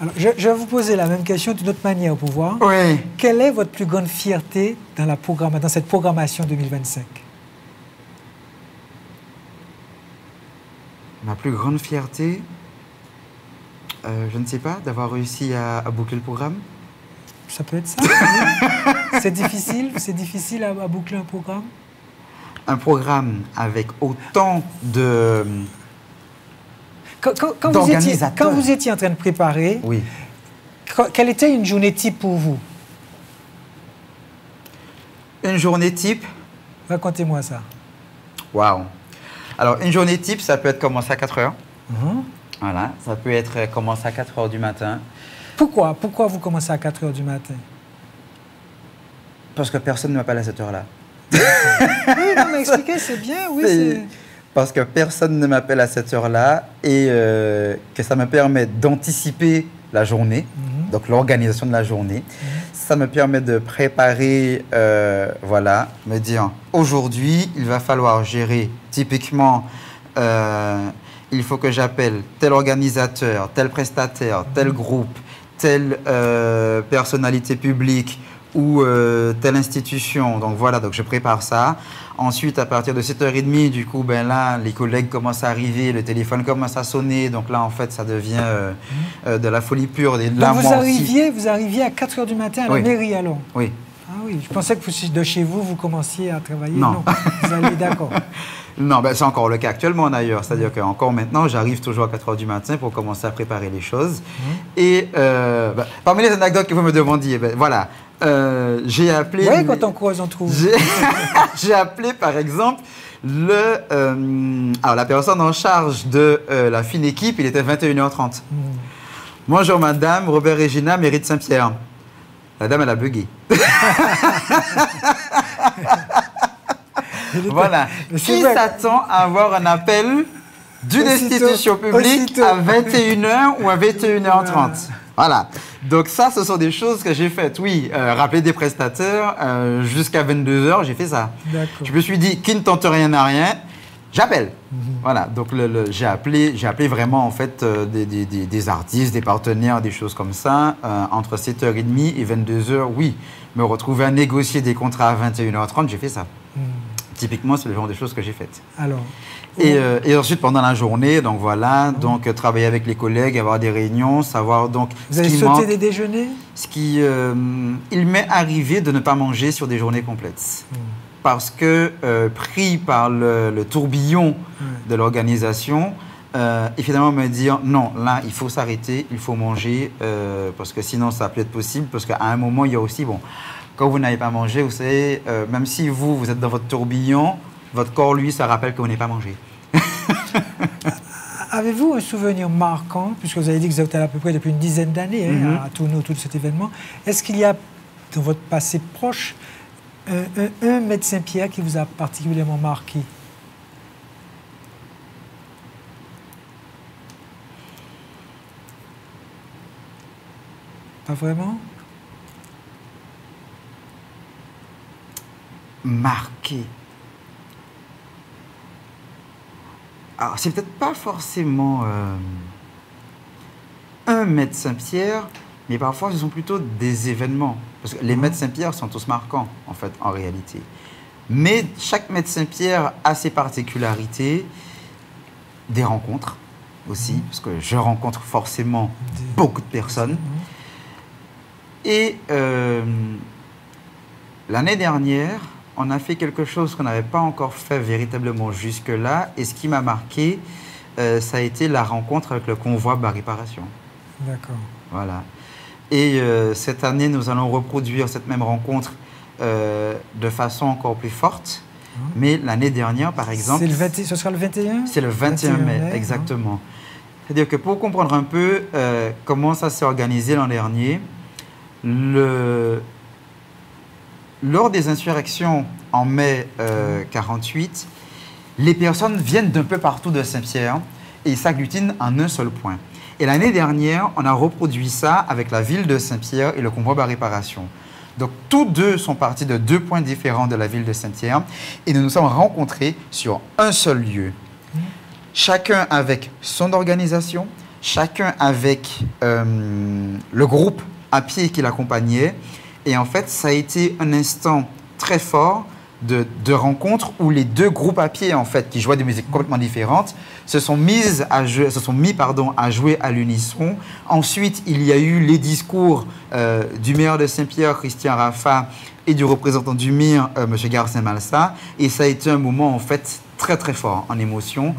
Alors, je vais vous poser la même question d'une autre manière pour voir. Oui. Quelle est votre plus grande fierté dans cette programmation 2025? Ma plus grande fierté, je ne sais pas, d'avoir réussi à boucler le programme. Ça peut être ça. C'est difficile à boucler un programme? Un programme avec autant de... Quand vous étiez en train de préparer, oui. Quelle était une journée type pour vous? Une journée type? Racontez-moi ça. Waouh. Alors, une journée type, ça peut être commencé à 4 heures. Voilà, ça peut être commencé à 4 heures du matin. Pourquoi vous commencez à 4 heures du matin? Parce que personne ne m'appelle à cette heure-là. Oui, non, mais expliquez, c'est bien, oui, c'est... Parce que personne ne m'appelle à cette heure-là et que ça me permet d'anticiper la journée, donc l'organisation de la journée. Ça me permet de préparer, voilà, me dire aujourd'hui, il va falloir gérer typiquement, il faut que j'appelle tel organisateur, tel prestataire, tel groupe, telle personnalité publique ou telle institution. Donc voilà, donc je prépare ça. Ensuite, à partir de 7h30, du coup, ben là, les collègues commencent à arriver, le téléphone commence à sonner. Donc là, en fait, ça devient de la folie pure. Et là, donc vous arriviez à 4h du matin à la mairie, alors? Oui. Ah oui, je pensais que de chez vous, vous commenciez à travailler. Non. Vous allez, d'accord. Non, ben, c'est encore le cas actuellement d'ailleurs. C'est-à-dire qu'encore maintenant, j'arrive toujours à 4h du matin pour commencer à préparer les choses. Et ben, parmi les anecdotes que vous me demandiez, ben, voilà, j'ai appelé... Oui, quand on croise, on trouve. J'ai appelé, par exemple, alors, la personne en charge de la fine équipe, il était 21h30. Bonjour madame, Robert Regina, mairie de Saint-Pierre. La dame, elle a bugué. Voilà. Qui s'attend à avoir un appel d'une institution publique à 21h ou à 21h30. Voilà. Donc ça, ce sont des choses que j'ai faites. Oui, rappeler des prestataires jusqu'à 22h, j'ai fait ça. Je me suis dit, qui ne tente rien à rien, j'appelle. Voilà. Donc j'ai appelé vraiment en fait des artistes, des partenaires, des choses comme ça. Entre 7h30 et 22h, oui. Me retrouver à négocier des contrats à 21h30, j'ai fait ça. Typiquement, c'est le genre de choses que j'ai faites. Alors. Et ensuite, pendant la journée, donc voilà, donc travailler avec les collègues, avoir des réunions, savoir donc... Vous avez sauté des déjeuners? Il m'est arrivé de ne pas manger sur des journées complètes. Parce que, pris par le tourbillon de l'organisation, et finalement me dire, non, là, il faut s'arrêter, il faut manger, parce que sinon, ça peut être possible, parce qu'à un moment, il y a aussi, bon, quand vous n'avez pas mangé, vous savez, même si vous êtes dans votre tourbillon, votre corps, lui, ça rappelle que vous n'avez pas mangé. Avez-vous un souvenir marquant, puisque vous avez dit que vous êtes à peu près depuis une dizaine d'années à tourner autour de cet événement, est-ce qu'il y a, dans votre passé proche, un médecin Pierre qui vous a particulièrement marqué? Pas vraiment? Marqué. Alors, c'est peut-être pas forcément un médecin Pierre, mais parfois ce sont plutôt des événements. Parce que les médecins Pierre sont tous marquants, en fait, en réalité. Mais chaque médecin Pierre a ses particularités, des rencontres aussi, parce que je rencontre forcément beaucoup de personnes. Et l'année dernière, on a fait quelque chose qu'on n'avait pas encore fait véritablement jusque-là. Et ce qui m'a marqué, ça a été la rencontre avec le convoi Réparation. D'accord. Voilà. Et cette année, nous allons reproduire cette même rencontre de façon encore plus forte. Mais l'année dernière, par exemple... Ce sera le 21? C'est le 21 mai, exactement. C'est-à-dire que pour comprendre un peu comment ça s'est organisé l'an dernier, lors des insurrections en mai 48, les personnes viennent d'un peu partout de Saint-Pierre et ils s'agglutinent en un seul point. Et l'année dernière, on a reproduit ça avec la ville de Saint-Pierre et le convoi Réparation. Donc, tous deux sont partis de deux points différents de la ville de Saint-Pierre et nous nous sommes rencontrés sur un seul lieu. Chacun avec son organisation, chacun avec le groupe à pied qui l'accompagnait. Et en fait, ça a été un instant très fort de rencontre où les deux groupes à pied, en fait, qui jouaient des musiques complètement différentes, se sont mis à jouer à l'unisson. Ensuite, il y a eu les discours du maire de Saint-Pierre, Christian Raffa, et du représentant du MIR, M. Garcin-Malsa. Et ça a été un moment, en fait, très, très fort en émotion.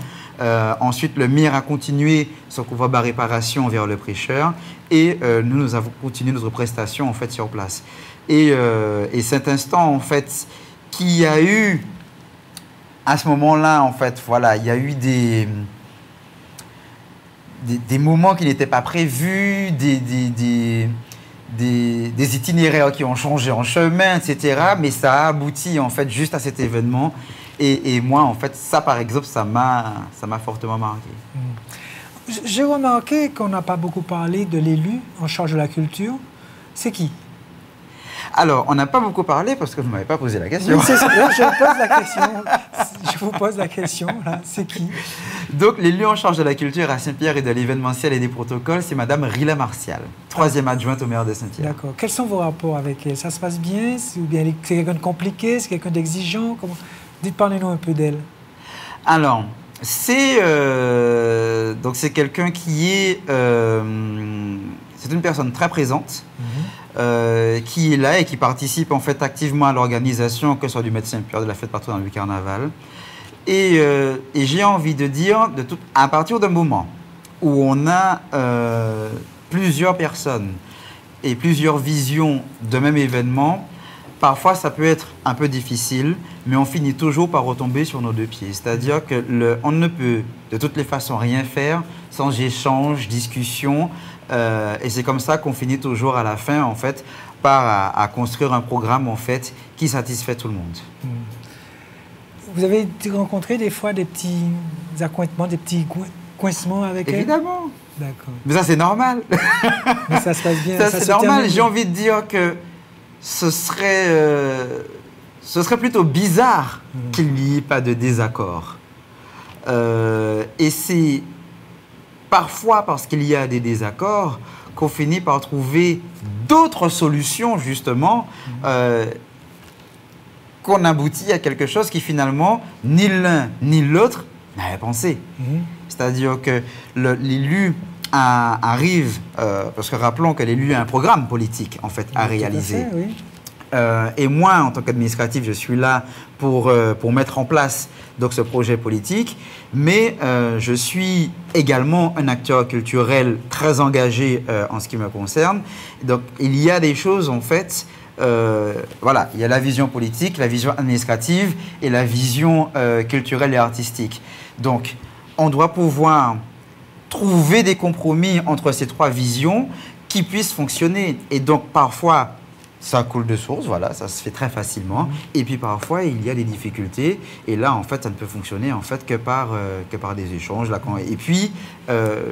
Ensuite, le MIR a continué son convoi Réparation vers le prêcheur et nous avons continué notre prestation en fait sur place. Et cet instant en fait qui a eu à ce moment-là en fait voilà il y a eu des moments qui n'étaient pas prévus, des itinéraires qui ont changé en chemin, etc. Mais ça a abouti en fait juste à cet événement. Et moi, en fait, ça, par exemple, ça m'a fortement marqué. J'ai remarqué qu'on n'a pas beaucoup parlé de l'élu en charge de la culture. C'est qui? Alors, on n'a pas beaucoup parlé parce que vous ne m'avez pas posé la question. Oui, c'est ça. Là, je pose la question. Je vous pose la question. C'est qui? Donc, l'élu en charge de la culture à Saint-Pierre et de l'événementiel et des protocoles, c'est Mme Rila Martial, 3e adjointe au maire de Saint-Pierre. D'accord. Quels sont vos rapports avec elle? Ça se passe bien? Ou bien c'est quelqu'un de compliqué? C'est quelqu'un d'exigeant? Parlez-nous un peu d'elle. Alors, c'est quelqu'un qui est... c'est une personne très présente, qui est là et qui participe en fait activement à l'organisation, que ce soit du Médecin Pierre, de la fête partout dans le carnaval. Et j'ai envie de dire, à partir d'un moment où on a plusieurs personnes et plusieurs visions de même événement, parfois, ça peut être un peu difficile, mais on finit toujours par retomber sur nos deux pieds. C'est-à-dire qu'on ne peut de toutes les façons rien faire sans échange, discussion. Et c'est comme ça qu'on finit toujours à la fin, en fait, par à construire un programme, en fait, qui satisfait tout le monde. Vous avez rencontré des fois des petits accointements, des petits coincements avec elle? Évidemment. D'accord. Mais ça, c'est normal. Mais ça se passe bien. Ça c'est normal. J'ai envie de dire que ce serait plutôt bizarre qu'il n'y ait pas de désaccord. Et c'est parfois parce qu'il y a des désaccords qu'on finit par trouver d'autres solutions, justement, qu'on aboutit à quelque chose qui, finalement, ni l'un ni l'autre n'avait pensé. C'est-à-dire que l'élu arrive, parce que rappelons que l'élu a un programme politique, en fait, à réaliser. Tout à fait, oui. Et moi, en tant qu'administratif, je suis là pour mettre en place donc, ce projet politique, mais je suis également un acteur culturel très engagé en ce qui me concerne. Donc, il y a des choses, en fait, voilà, il y a la vision politique, la vision administrative et la vision culturelle et artistique. Donc, on doit pouvoir trouver des compromis entre ces trois visions qui puissent fonctionner. Et donc, parfois, ça coule de source, voilà, ça se fait très facilement. Et puis, parfois, il y a des difficultés. Et là, en fait, ça ne peut fonctionner en fait, que par des échanges. Là, et puis,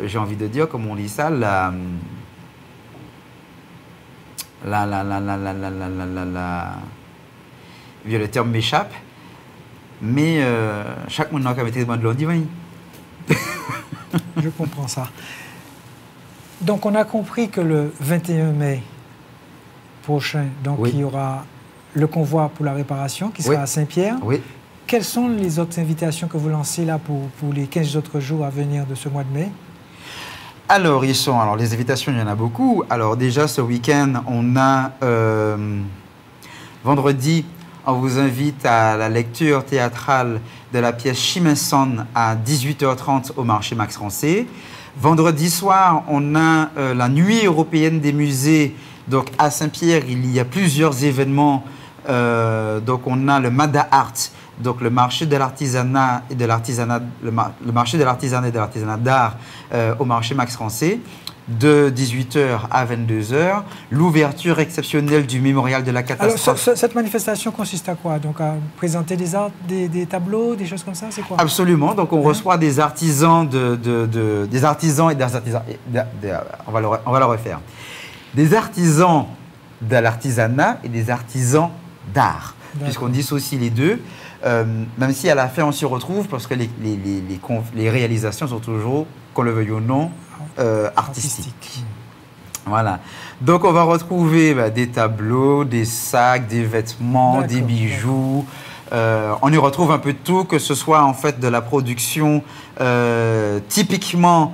j'ai envie de dire, comme on dit ça, le terme m'échappe, mais chaque monde n'a qu'à mettre de l'eau divine. Je comprends ça. Donc, on a compris que le 21 mai prochain, donc, il y aura le convoi pour la réparation qui sera à Saint-Pierre. Oui. Quelles sont les autres invitations que vous lancez là pour les 15 autres jours à venir de ce mois de mai? Alors, les invitations, il y en a beaucoup. Alors, déjà, ce week-end, on a vendredi, on vous invite à la lecture théâtrale de la pièce Chimenson à 18h30 au marché Max Rancé. Vendredi soir, on a la nuit européenne des musées. Donc, à Saint-Pierre, il y a plusieurs événements. Donc, on a le Mada Art, donc le marché de l'artisanat et de l'artisanat, le marché de l'artisanat et de l'artisanat d'art au marché Max Rancé, de 18h à 22h. L'ouverture exceptionnelle du mémorial de la catastrophe. Alors, cette manifestation consiste à quoi? Donc, à présenter des tableaux, des choses comme ça, c'est quoi? Absolument. Donc, on reçoit des artisans des artisans et des artisans. On va le refaire. Des artisans de l'artisanat et des artisans d'art, puisqu'on dissocie les deux, même si à la fin on s'y retrouve, parce que les réalisations sont toujours, qu'on le veuille ou non, artistiques. Voilà. Donc on va retrouver des tableaux, des sacs, des vêtements, des bijoux. On y retrouve un peu de tout, que ce soit en fait de la production typiquement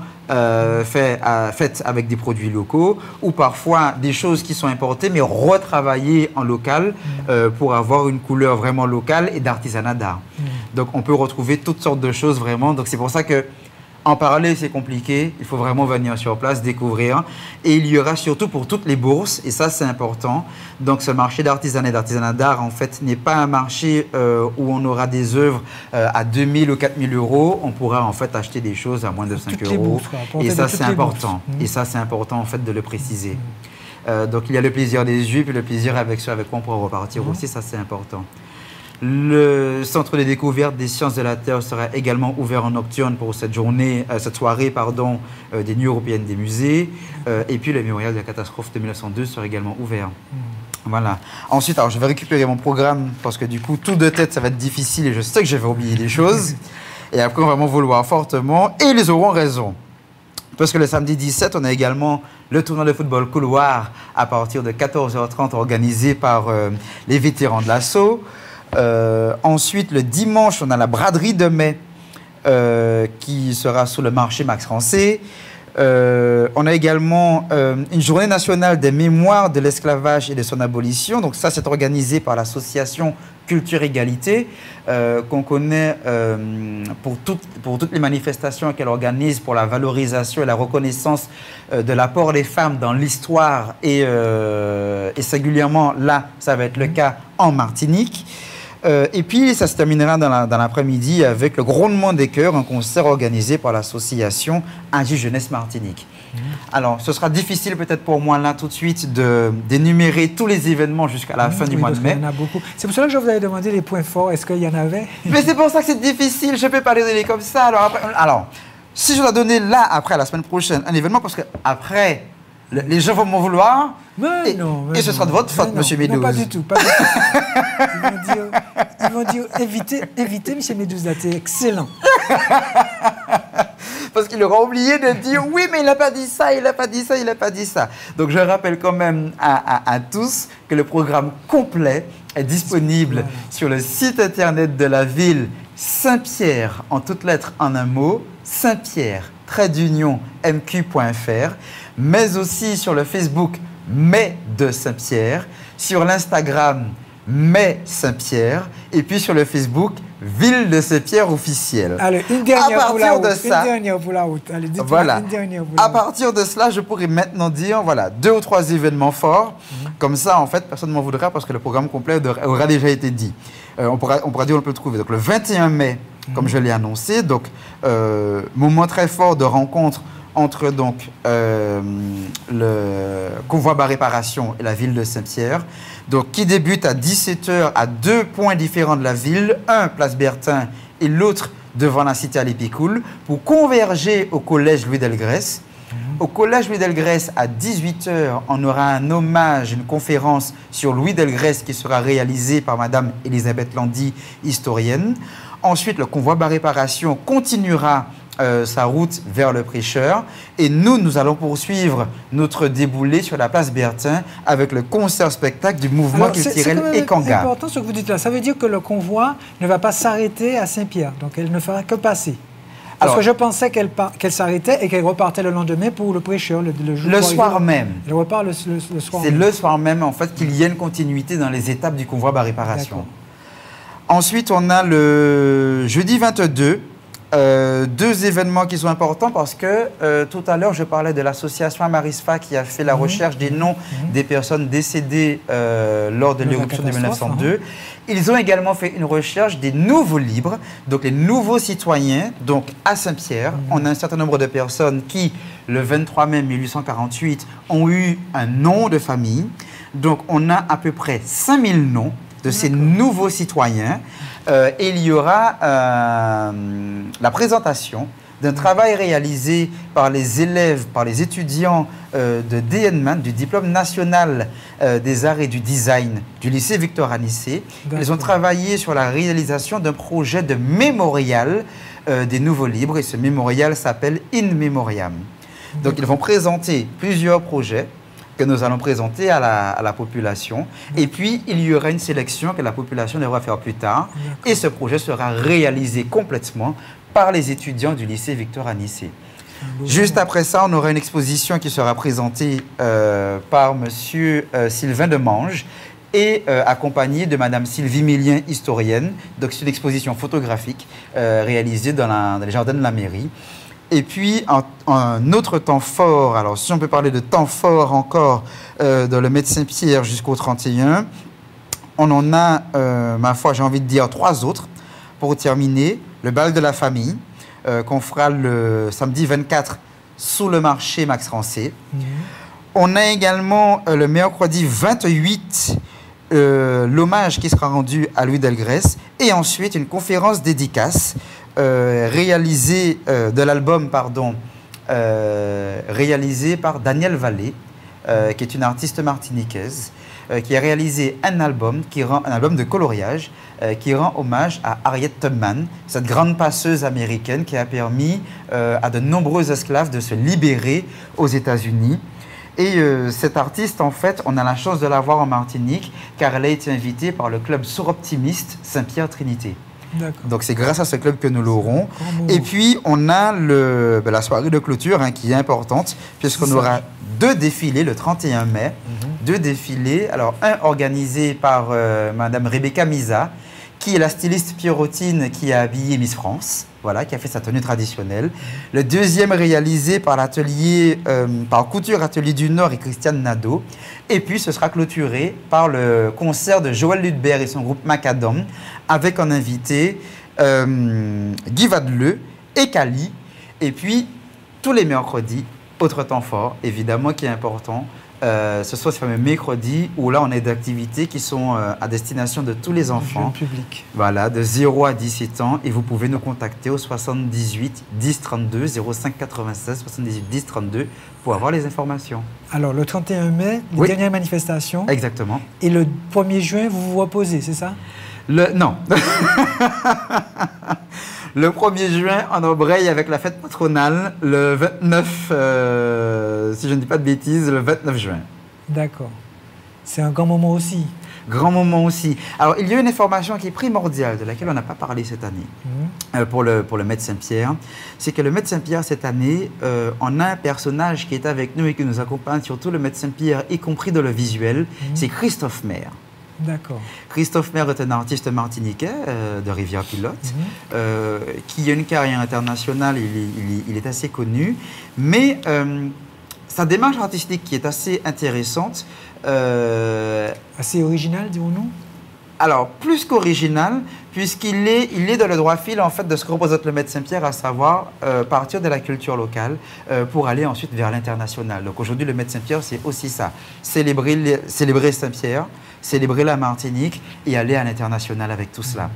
faites avec des produits locaux, ou parfois des choses qui sont importées mais retravaillées en local pour avoir une couleur vraiment locale et d'artisanat d'art. Donc on peut retrouver toutes sortes de choses vraiment. Donc c'est pour ça que en parler, c'est compliqué. Il faut vraiment venir sur place, découvrir. Et il y aura surtout pour toutes les bourses, et ça, c'est important. Donc, ce marché d'artisanat et d'artisanat d'art, en fait, n'est pas un marché où on aura des œuvres à 2 000 ou 4 000 euros. On pourra, en fait, acheter des choses à moins de 5 euros. Et ça, c'est important. Et ça, c'est important, en fait, de le préciser. Donc, il y a le plaisir des yeux, puis le plaisir avec ceux avec quoi on pourra repartir aussi. Ça, c'est important. Le centre de découverte des sciences de la Terre sera également ouvert en nocturne pour cette soirée des Nuits européennes des musées. Et puis le mémorial de la catastrophe de 1902 sera également ouvert. Voilà. Ensuite, alors, je vais récupérer mon programme parce que du coup, tout de tête, ça va être difficile et je sais que je vais oublier des choses. Et après, on va m'en vouloir fortement et ils auront raison. Parce que le samedi 17, on a également le tournoi de football couloir à partir de 14h30 organisé par les vétérans de l'assaut. Ensuite, le dimanche, on a la braderie de mai qui sera sur le marché Max Rancé. On a également une journée nationale des mémoires de l'esclavage et de son abolition. Donc ça, c'est organisé par l'association Culture Égalité, qu'on connaît pour toutes les manifestations qu'elle organise pour la valorisation et la reconnaissance de l'apport des femmes dans l'histoire et singulièrement, là, ça va être le cas en Martinique. Et puis, ça se terminera dans l'après-midi avec le Grondement des Cœurs, un concert organisé par l'association Agi Jeunesse Martinique. Alors, ce sera difficile peut-être pour moi là tout de suite d'énumérer tous les événements jusqu'à la fin du mois de mai. Il y en a beaucoup. C'est pour cela que je vous avais demandé les points forts. Est-ce qu'il y en avait? Mais c'est pour ça que c'est difficile. Je ne peux pas les donner comme ça. Alors, si je dois donner là, après, la semaine prochaine, un événement, parce qu'après, les gens vont m'en vouloir. Et ce sera de votre faute, monsieur Médouze. Non, pas du tout. Pas du tout. Ils vont dire évitez, monsieur Médouze, là, c'est excellent. Parce qu'il aura oublié de dire oui, mais il n'a pas dit ça, il n'a pas dit ça, il n'a pas dit ça. Donc je rappelle quand même à tous que le programme complet est disponible sur le site internet de la ville Saint-Pierre, en toutes lettres en un mot, Saint-Pierre-MQ.fr, mais aussi sur le Facebook Mai de Saint-Pierre, sur l'Instagram Mai Saint-Pierre, et puis sur le Facebook Ville de Saint-Pierre officielle. Allez, une dernière pour la route. Allez, voilà. À partir de cela, je pourrais maintenant dire, voilà, 2 ou 3 événements forts. Comme ça, en fait, personne ne m'en voudra parce que le programme complet aura déjà été dit. On pourra dire où on peut le trouver. Donc, le 21 mai, comme je l'ai annoncé, donc, moment très fort de rencontre entre donc, le convoi Bar Réparation et la ville de Saint-Pierre, donc, qui débute à 17h à 2 points différents de la ville, un place Bertin et l'autre devant la cité à l'Épicoule, pour converger au collège Louis Delgrès. Au collège Louis Delgrès, à 18h, on aura un hommage, une conférence sur Louis Delgrès qui sera réalisée par Madame Elisabeth Landy, historienne. Ensuite, le convoi Bar Réparation continuera sa route vers le prêcheur. Et nous allons poursuivre notre déboulé sur la place Bertin avec le concert-spectacle du mouvement culturel Ekanga. C'est important ce que vous dites là. Ça veut dire que le convoi ne va pas s'arrêter à Saint-Pierre. Donc, elle ne fera que passer. Parce que je pensais qu'elle s'arrêtait et qu'elle repartait le lendemain pour le prêcheur, le jour. Le soir même. Elle repart le soir. C'est le soir même, en fait, qu'il y ait une continuité dans les étapes du convoi Bar Réparation. Ensuite, on a le jeudi 22. 2 événements qui sont importants parce que tout à l'heure, je parlais de l'association Amarisfa qui a fait la recherche des noms des personnes décédées lors de l'éruption de 1902. Ils ont également fait une recherche des nouveaux libres, donc les nouveaux citoyens. Donc à Saint-Pierre, on a un certain nombre de personnes qui, le 23 mai 1848, ont eu un nom de famille. Donc on a à peu près 5000 noms de ces nouveaux citoyens. Et il y aura la présentation d'un travail réalisé par les élèves, par les étudiants de DNMAN, du Diplôme national des arts et du design du lycée Victor Anissé. Ils ont travaillé sur la réalisation d'un projet de mémorial des nouveaux livres et ce mémorial s'appelle In Memoriam. Donc ils vont présenter plusieurs projets que nous allons présenter à la population. Et puis, il y aura une sélection que la population devra faire plus tard. Et ce projet sera réalisé complètement par les étudiants du lycée Victor Anissé. Juste après ça, on aura une exposition qui sera présentée par M. Sylvain Demange et accompagné de Mme Sylvie Millien, historienne. Donc, c'est une exposition photographique réalisée dans les jardins de la mairie. Et puis, un autre temps fort, alors si on peut parler de temps fort encore dans le Mai de Saint-Pierre jusqu'au 31, on en a, ma foi, j'ai envie de dire 3 autres. Pour terminer, le bal de la famille, qu'on fera le samedi 24 sous le marché Max Rancé. On a également le mercredi 28, l'hommage qui sera rendu à Louis Delgrès. Et ensuite, une conférence dédicace réalisé par Daniel Vallée, qui est une artiste martiniquaise, qui a réalisé un album de coloriage, qui rend hommage à Harriet Tubman, cette grande passeuse américaine qui a permis à de nombreux esclaves de se libérer aux États-Unis. Et cette artiste, en fait, on a la chance de la voir en Martinique, car elle a été invitée par le club Sour-Optimiste Saint-Pierre-Trinité. Donc c'est grâce à ce club que nous l'aurons. Et puis on a la soirée de clôture qui est importante puisqu'on aura 2 défilés le 31 mai. 2 défilés. Alors un organisé par Madame Rebecca Misa qui est la styliste Pierrotine qui a habillé Miss France. voilà, qui a fait sa tenue traditionnelle. Le deuxième réalisé par l'atelier, par Couture Atelier du Nord et Christiane Nadeau. Et puis ce sera clôturé par le concert de Joël Ludbert et son groupe Macadam, avec en invité Guy Vadeleu et Cali. Et puis tous les mercredis, autre temps fort, évidemment, qui est important. Ce sont ces fameux mercredis où là on a des activités qui sont à destination de tous les enfants. Public. Voilà, de 0 à 17 ans. Et vous pouvez nous contacter au 78 10 32 05 96 78 10 32 pour avoir les informations. Alors le 31 mai, les dernières manifestations. Exactement. Et le 1er juin, vous vous reposez, c'est ça? Non. Le 1er juin, on embraye avec la fête patronale, le 29, si je ne dis pas de bêtises, le 29 juin. D'accord. C'est un grand moment aussi. Grand moment aussi. Alors, il y a une information qui est primordiale, de laquelle on n'a pas parlé cette année, pour le Met Saint-Pierre. C'est que le Met Saint-Pierre, cette année, on a un personnage qui est avec nous et qui nous accompagne sur tout le Met Saint-Pierre, y compris dans le visuel, c'est Christophe Maire. D'accord. Christophe Maire est un artiste martiniquais de Rivière-Pilote qui a une carrière internationale, il est assez connu, mais sa démarche artistique qui est assez intéressante. Assez originale, dirons-nous? Alors, plus qu'original, puisqu'il est dans le droit fil en fait, de ce que représente le Met Saint-Pierre, à savoir partir de la culture locale pour aller ensuite vers l'international. Donc aujourd'hui, le Met Saint-Pierre, c'est aussi ça. Célébrer Saint-Pierre, célébrer la Martinique et aller à l'international avec tout cela.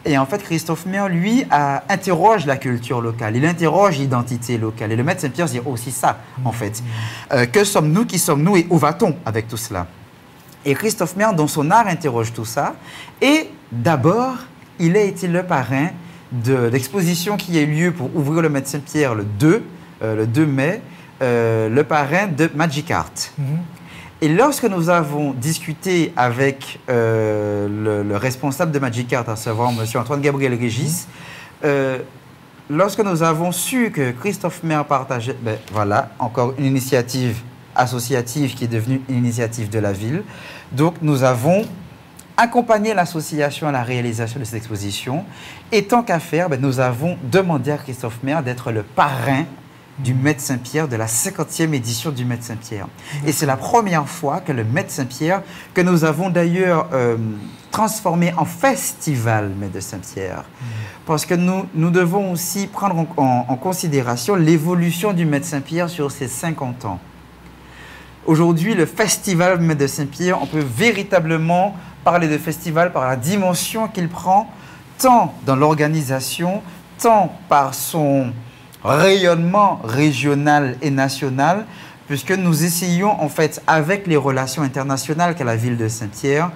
Et en fait, Christophe Maire, lui, interroge la culture locale, il interroge l'identité locale. Et le Met Saint-Pierre, c'est aussi ça, en fait. Que sommes-nous, qui sommes-nous et où va-t-on avec tout cela? Et Christophe Maire, dans son art, interroge tout ça. Et d'abord, il a été le parrain de l'exposition qui a eu lieu pour ouvrir le Met Saint-Pierre le 2 mai, le parrain de Magic Art. Et lorsque nous avons discuté avec le responsable de Magic Art, à savoir M. Antoine Gabriel Régis, lorsque nous avons su que Christophe Maire partageait, voilà, encore une initiative associative qui est devenue une initiative de la ville. Donc nous avons accompagné l'association à la réalisation de cette exposition. Et tant qu'à faire, nous avons demandé à Christophe Maire d'être le parrain du Met Saint-Pierre, de la 50e édition du Met Saint-Pierre. Et c'est la première fois que le Met Saint-Pierre, que nous avons d'ailleurs transformé en festival Met de Saint-Pierre, parce que nous devons aussi prendre en considération l'évolution du Met Saint-Pierre sur ces 50 ans. Aujourd'hui, le festival Met de Saint-Pierre, on peut véritablement parler de festival par la dimension qu'il prend, tant dans l'organisation, tant par son rayonnement régional et national, puisque nous essayons en fait, avec les relations internationales qu'a la ville de Saint-Pierre,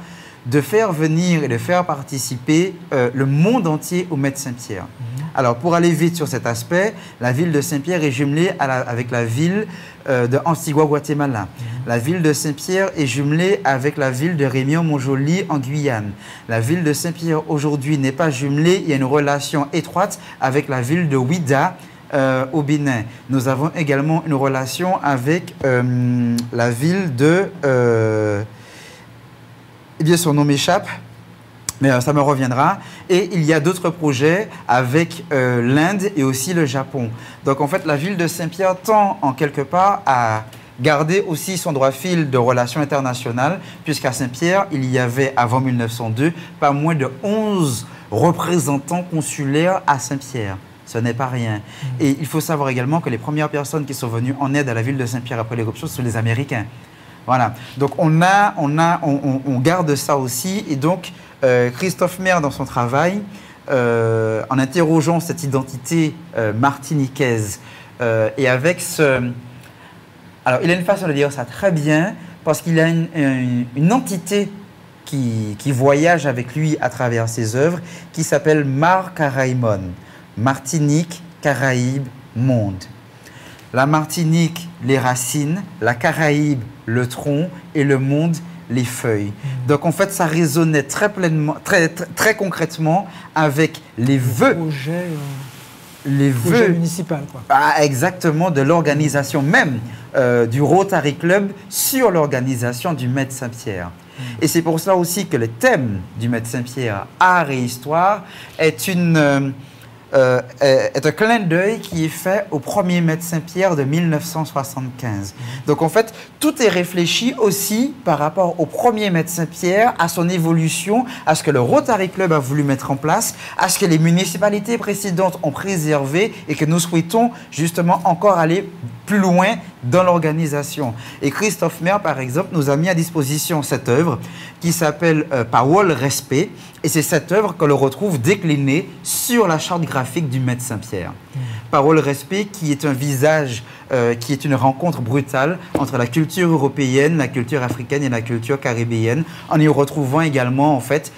de faire venir et de faire participer le monde entier au Met Saint-Pierre. Alors, pour aller vite sur cet aspect, la ville de Saint-Pierre est jumelée avec la ville de Antigua, Guatemala. La ville de Saint-Pierre est jumelée avec la ville de Rémion-Montjoly en Guyane. La ville de Saint-Pierre aujourd'hui n'est pas jumelée, il y a une relation étroite avec la ville de Ouida au Bénin. Nous avons également une relation avec la ville de... eh bien, son nom m'échappe, mais ça me reviendra. Et il y a d'autres projets avec l'Inde et aussi le Japon. Donc, en fait, la ville de Saint-Pierre tend, en quelque part, à garder aussi son droit fil de relations internationales, puisqu'à Saint-Pierre, il y avait, avant 1902, pas moins de 11 représentants consulaires à Saint-Pierre. Ce n'est pas rien. Et il faut savoir également que les premières personnes qui sont venues en aide à la ville de Saint-Pierre après l'éruption sont les Américains. Voilà. Donc, on garde ça aussi. Et donc, Christophe Maire, dans son travail, en interrogeant cette identité martiniquaise, et avec ce... Alors, il a une façon de dire ça très bien, parce qu'il a une entité qui voyage avec lui à travers ses œuvres, qui s'appelle Mar Caraïmon. Martinique, Caraïbes, monde. La Martinique, les racines, la Caraïbe, le tronc, et le monde, les feuilles. Donc en fait, ça résonnait très pleinement, très concrètement avec les vœux. Les vœux municipaux, quoi. Exactement, de l'organisation même du Rotary Club sur l'organisation du Met Saint-Pierre. Et c'est pour cela aussi que le thème du Met Saint-Pierre, art et histoire, est une est un clin d'œil qui est fait au premier Médecins Pierre de 1975. Donc en fait, tout est réfléchi aussi par rapport au premier Médecins Pierre, à son évolution, à ce que le Rotary Club a voulu mettre en place, à ce que les municipalités précédentes ont préservé et que nous souhaitons justement encore aller plus loin dans l'organisation. Et Christophe Maire, par exemple, nous a mis à disposition cette œuvre qui s'appelle Parole Respect. Et c'est cette œuvre que l'on retrouve déclinée sur la charte graphique du Médecins Pierre. Parole Respect, qui est un visage, qui est une rencontre brutale entre la culture européenne, la culture africaine et la culture caribéenne, en y retrouvant également, en fait,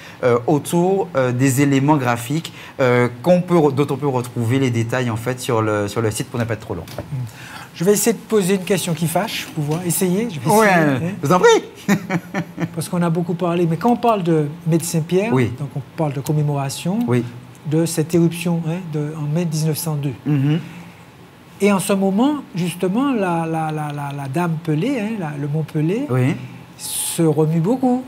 autour des éléments graphiques dont on peut retrouver les détails, en fait, sur le site pour ne pas être trop long. Je vais essayer de poser une question qui fâche, vous voyez. Essayez. Oui, vous en prie. Parce qu'on a beaucoup parlé, mais quand on parle de Médecins Pierre, oui. donc on parle de commémoration, oui. de cette éruption en mai 1902. Et en ce moment, justement, la dame Pelé, le mont Pelé, oui. se remue beaucoup.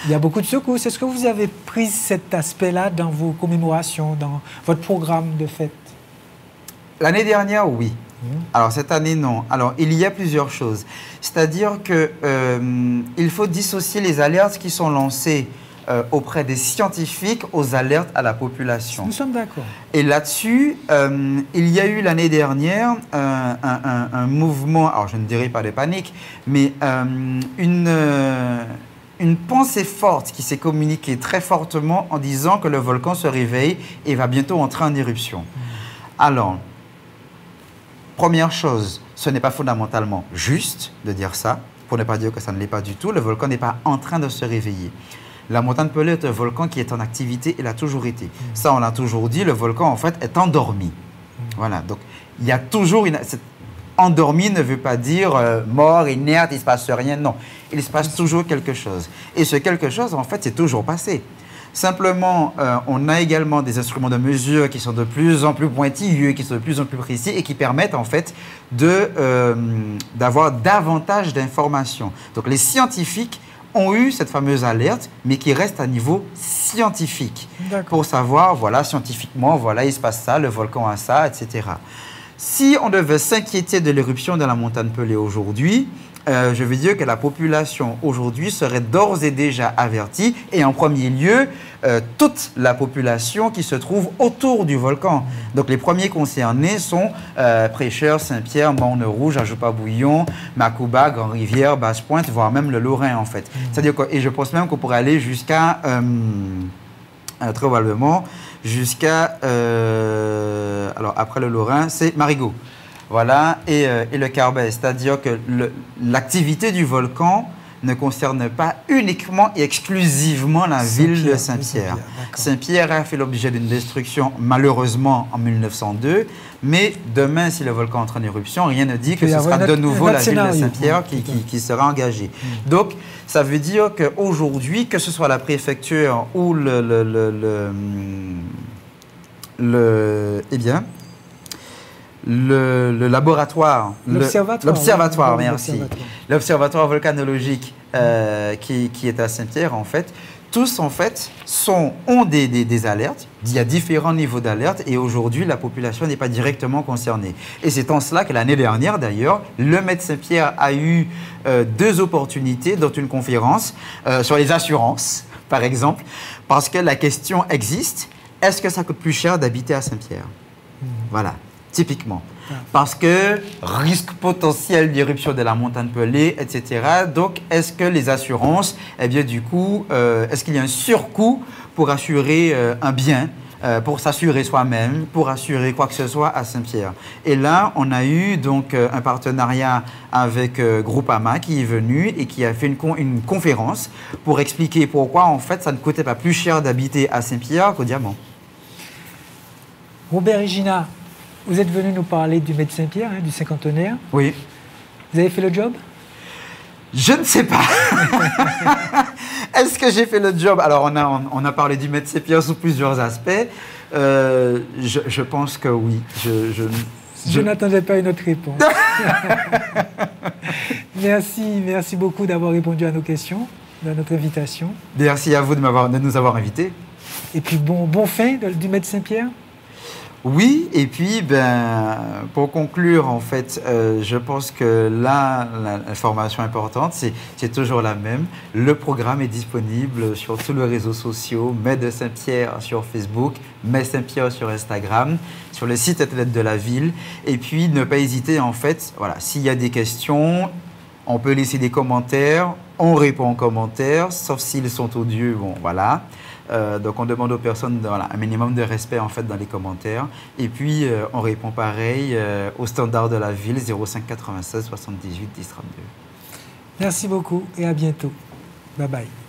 Il y a beaucoup de secousses. Est-ce que vous avez pris cet aspect-là dans vos commémorations, dans votre programme de fête? L'année dernière, oui. Alors, cette année, non. Alors, il y a plusieurs choses. C'est-à-dire qu'il faut dissocier les alertes qui sont lancées auprès des scientifiques aux alertes à la population. Nous sommes d'accord. Et là-dessus, il y a eu l'année dernière un mouvement, alors je ne dirais pas de panique, mais une pensée forte qui s'est communiquée très fortement en disant que le volcan se réveille et va bientôt entrer en éruption. Alors, première chose, ce n'est pas fondamentalement juste de dire ça, pour ne pas dire que ça ne l'est pas du tout. Le volcan n'est pas en train de se réveiller. La montagne Pelé est un volcan qui est en activité, il a toujours été. Ça, on l'a toujours dit, le volcan, en fait, est endormi. Voilà, donc il y a toujours une... Endormi ne veut pas dire mort, inerte, il ne se passe rien, non. Il se passe toujours quelque chose. Et ce quelque chose, en fait, c'est toujours passé. Simplement, on a également des instruments de mesure qui sont de plus en plus pointilleux, qui sont de plus en plus précis et qui permettent en fait d'avoir davantage d'informations. Donc les scientifiques ont eu cette fameuse alerte, mais qui reste à niveau scientifique. Pour savoir, voilà, scientifiquement, voilà, il se passe ça, le volcan a ça, etc. Si on devait s'inquiéter de l'éruption de la montagne Pelé aujourd'hui, je veux dire que la population aujourd'hui serait d'ores et déjà avertie, et en premier lieu, toute la population qui se trouve autour du volcan. Donc les premiers concernés sont Prêcheurs, Saint-Pierre, Morne-Rouge, Ajoupa-Bouillon, Macouba, Grand-Rivière, Basse-Pointe, voire même le Lorrain en fait. C'est-à-dire que, et je pense même qu'on pourrait aller jusqu'à, très probablement, jusqu'à, alors après le Lorrain, c'est Marigot. Voilà, et le Carbet, c'est-à-dire que l'activité du volcan ne concerne pas uniquement et exclusivement la ville de Saint-Pierre. Saint-Pierre a fait l'objet d'une destruction, malheureusement, en 1902, mais demain, si le volcan entre en éruption, rien ne dit que ce sera de nouveau la ville de Saint-Pierre qui sera engagée. Donc, ça veut dire qu'aujourd'hui, que ce soit la préfecture ou le laboratoire, l'observatoire, merci, l'observatoire volcanologique qui est à Saint-Pierre, en fait, tous, en fait, ont des alertes. Il y a différents niveaux d'alerte et aujourd'hui, la population n'est pas directement concernée. Et c'est en cela que l'année dernière, d'ailleurs, le Médecins Pierre a eu 2 opportunités, dont une conférence sur les assurances, par exemple, parce que la question existe, est-ce que ça coûte plus cher d'habiter à Saint-Pierre? Voilà. Typiquement. Parce que risque potentiel d'éruption de la montagne Pelé, etc. Donc, est-ce que les assurances, eh bien, du coup, est-ce qu'il y a un surcoût pour assurer un bien, pour s'assurer soi-même, pour assurer quoi que ce soit à Saint-Pierre? Et là, on a eu donc un partenariat avec Groupama qui est venu et qui a fait une conférence pour expliquer pourquoi, en fait, ça ne coûtait pas plus cher d'habiter à Saint-Pierre qu'au Diamant. Robert Egina, vous êtes venu nous parler du Médecins Pierre, du cinquantenaire. Oui. Vous avez fait le job? Je ne sais pas. Est-ce que j'ai fait le job? Alors, on a parlé du Médecins Pierre sous plusieurs aspects. Je pense que oui. Je n'attendais pas une autre réponse. Merci beaucoup d'avoir répondu à nos questions, à notre invitation. Merci à vous de nous avoir invités. Et puis, bon fin du Médecins Pierre. Oui, et puis pour conclure, en fait, je pense que là, l'information importante, c'est toujours la même. Le programme est disponible sur tous les réseaux sociaux, Mai de Saint-Pierre sur Facebook, Mai Saint-Pierre sur Instagram, sur le site internet de la ville. Et puis, ne pas hésiter, en fait, voilà, s'il y a des questions, on peut laisser des commentaires, on répond en commentaires, sauf s'ils sont odieux, bon, voilà. Donc on demande aux personnes un minimum de respect en fait dans les commentaires et puis on répond pareil au standard de la ville 05 96 78 10 32. Merci beaucoup et à bientôt. Bye bye.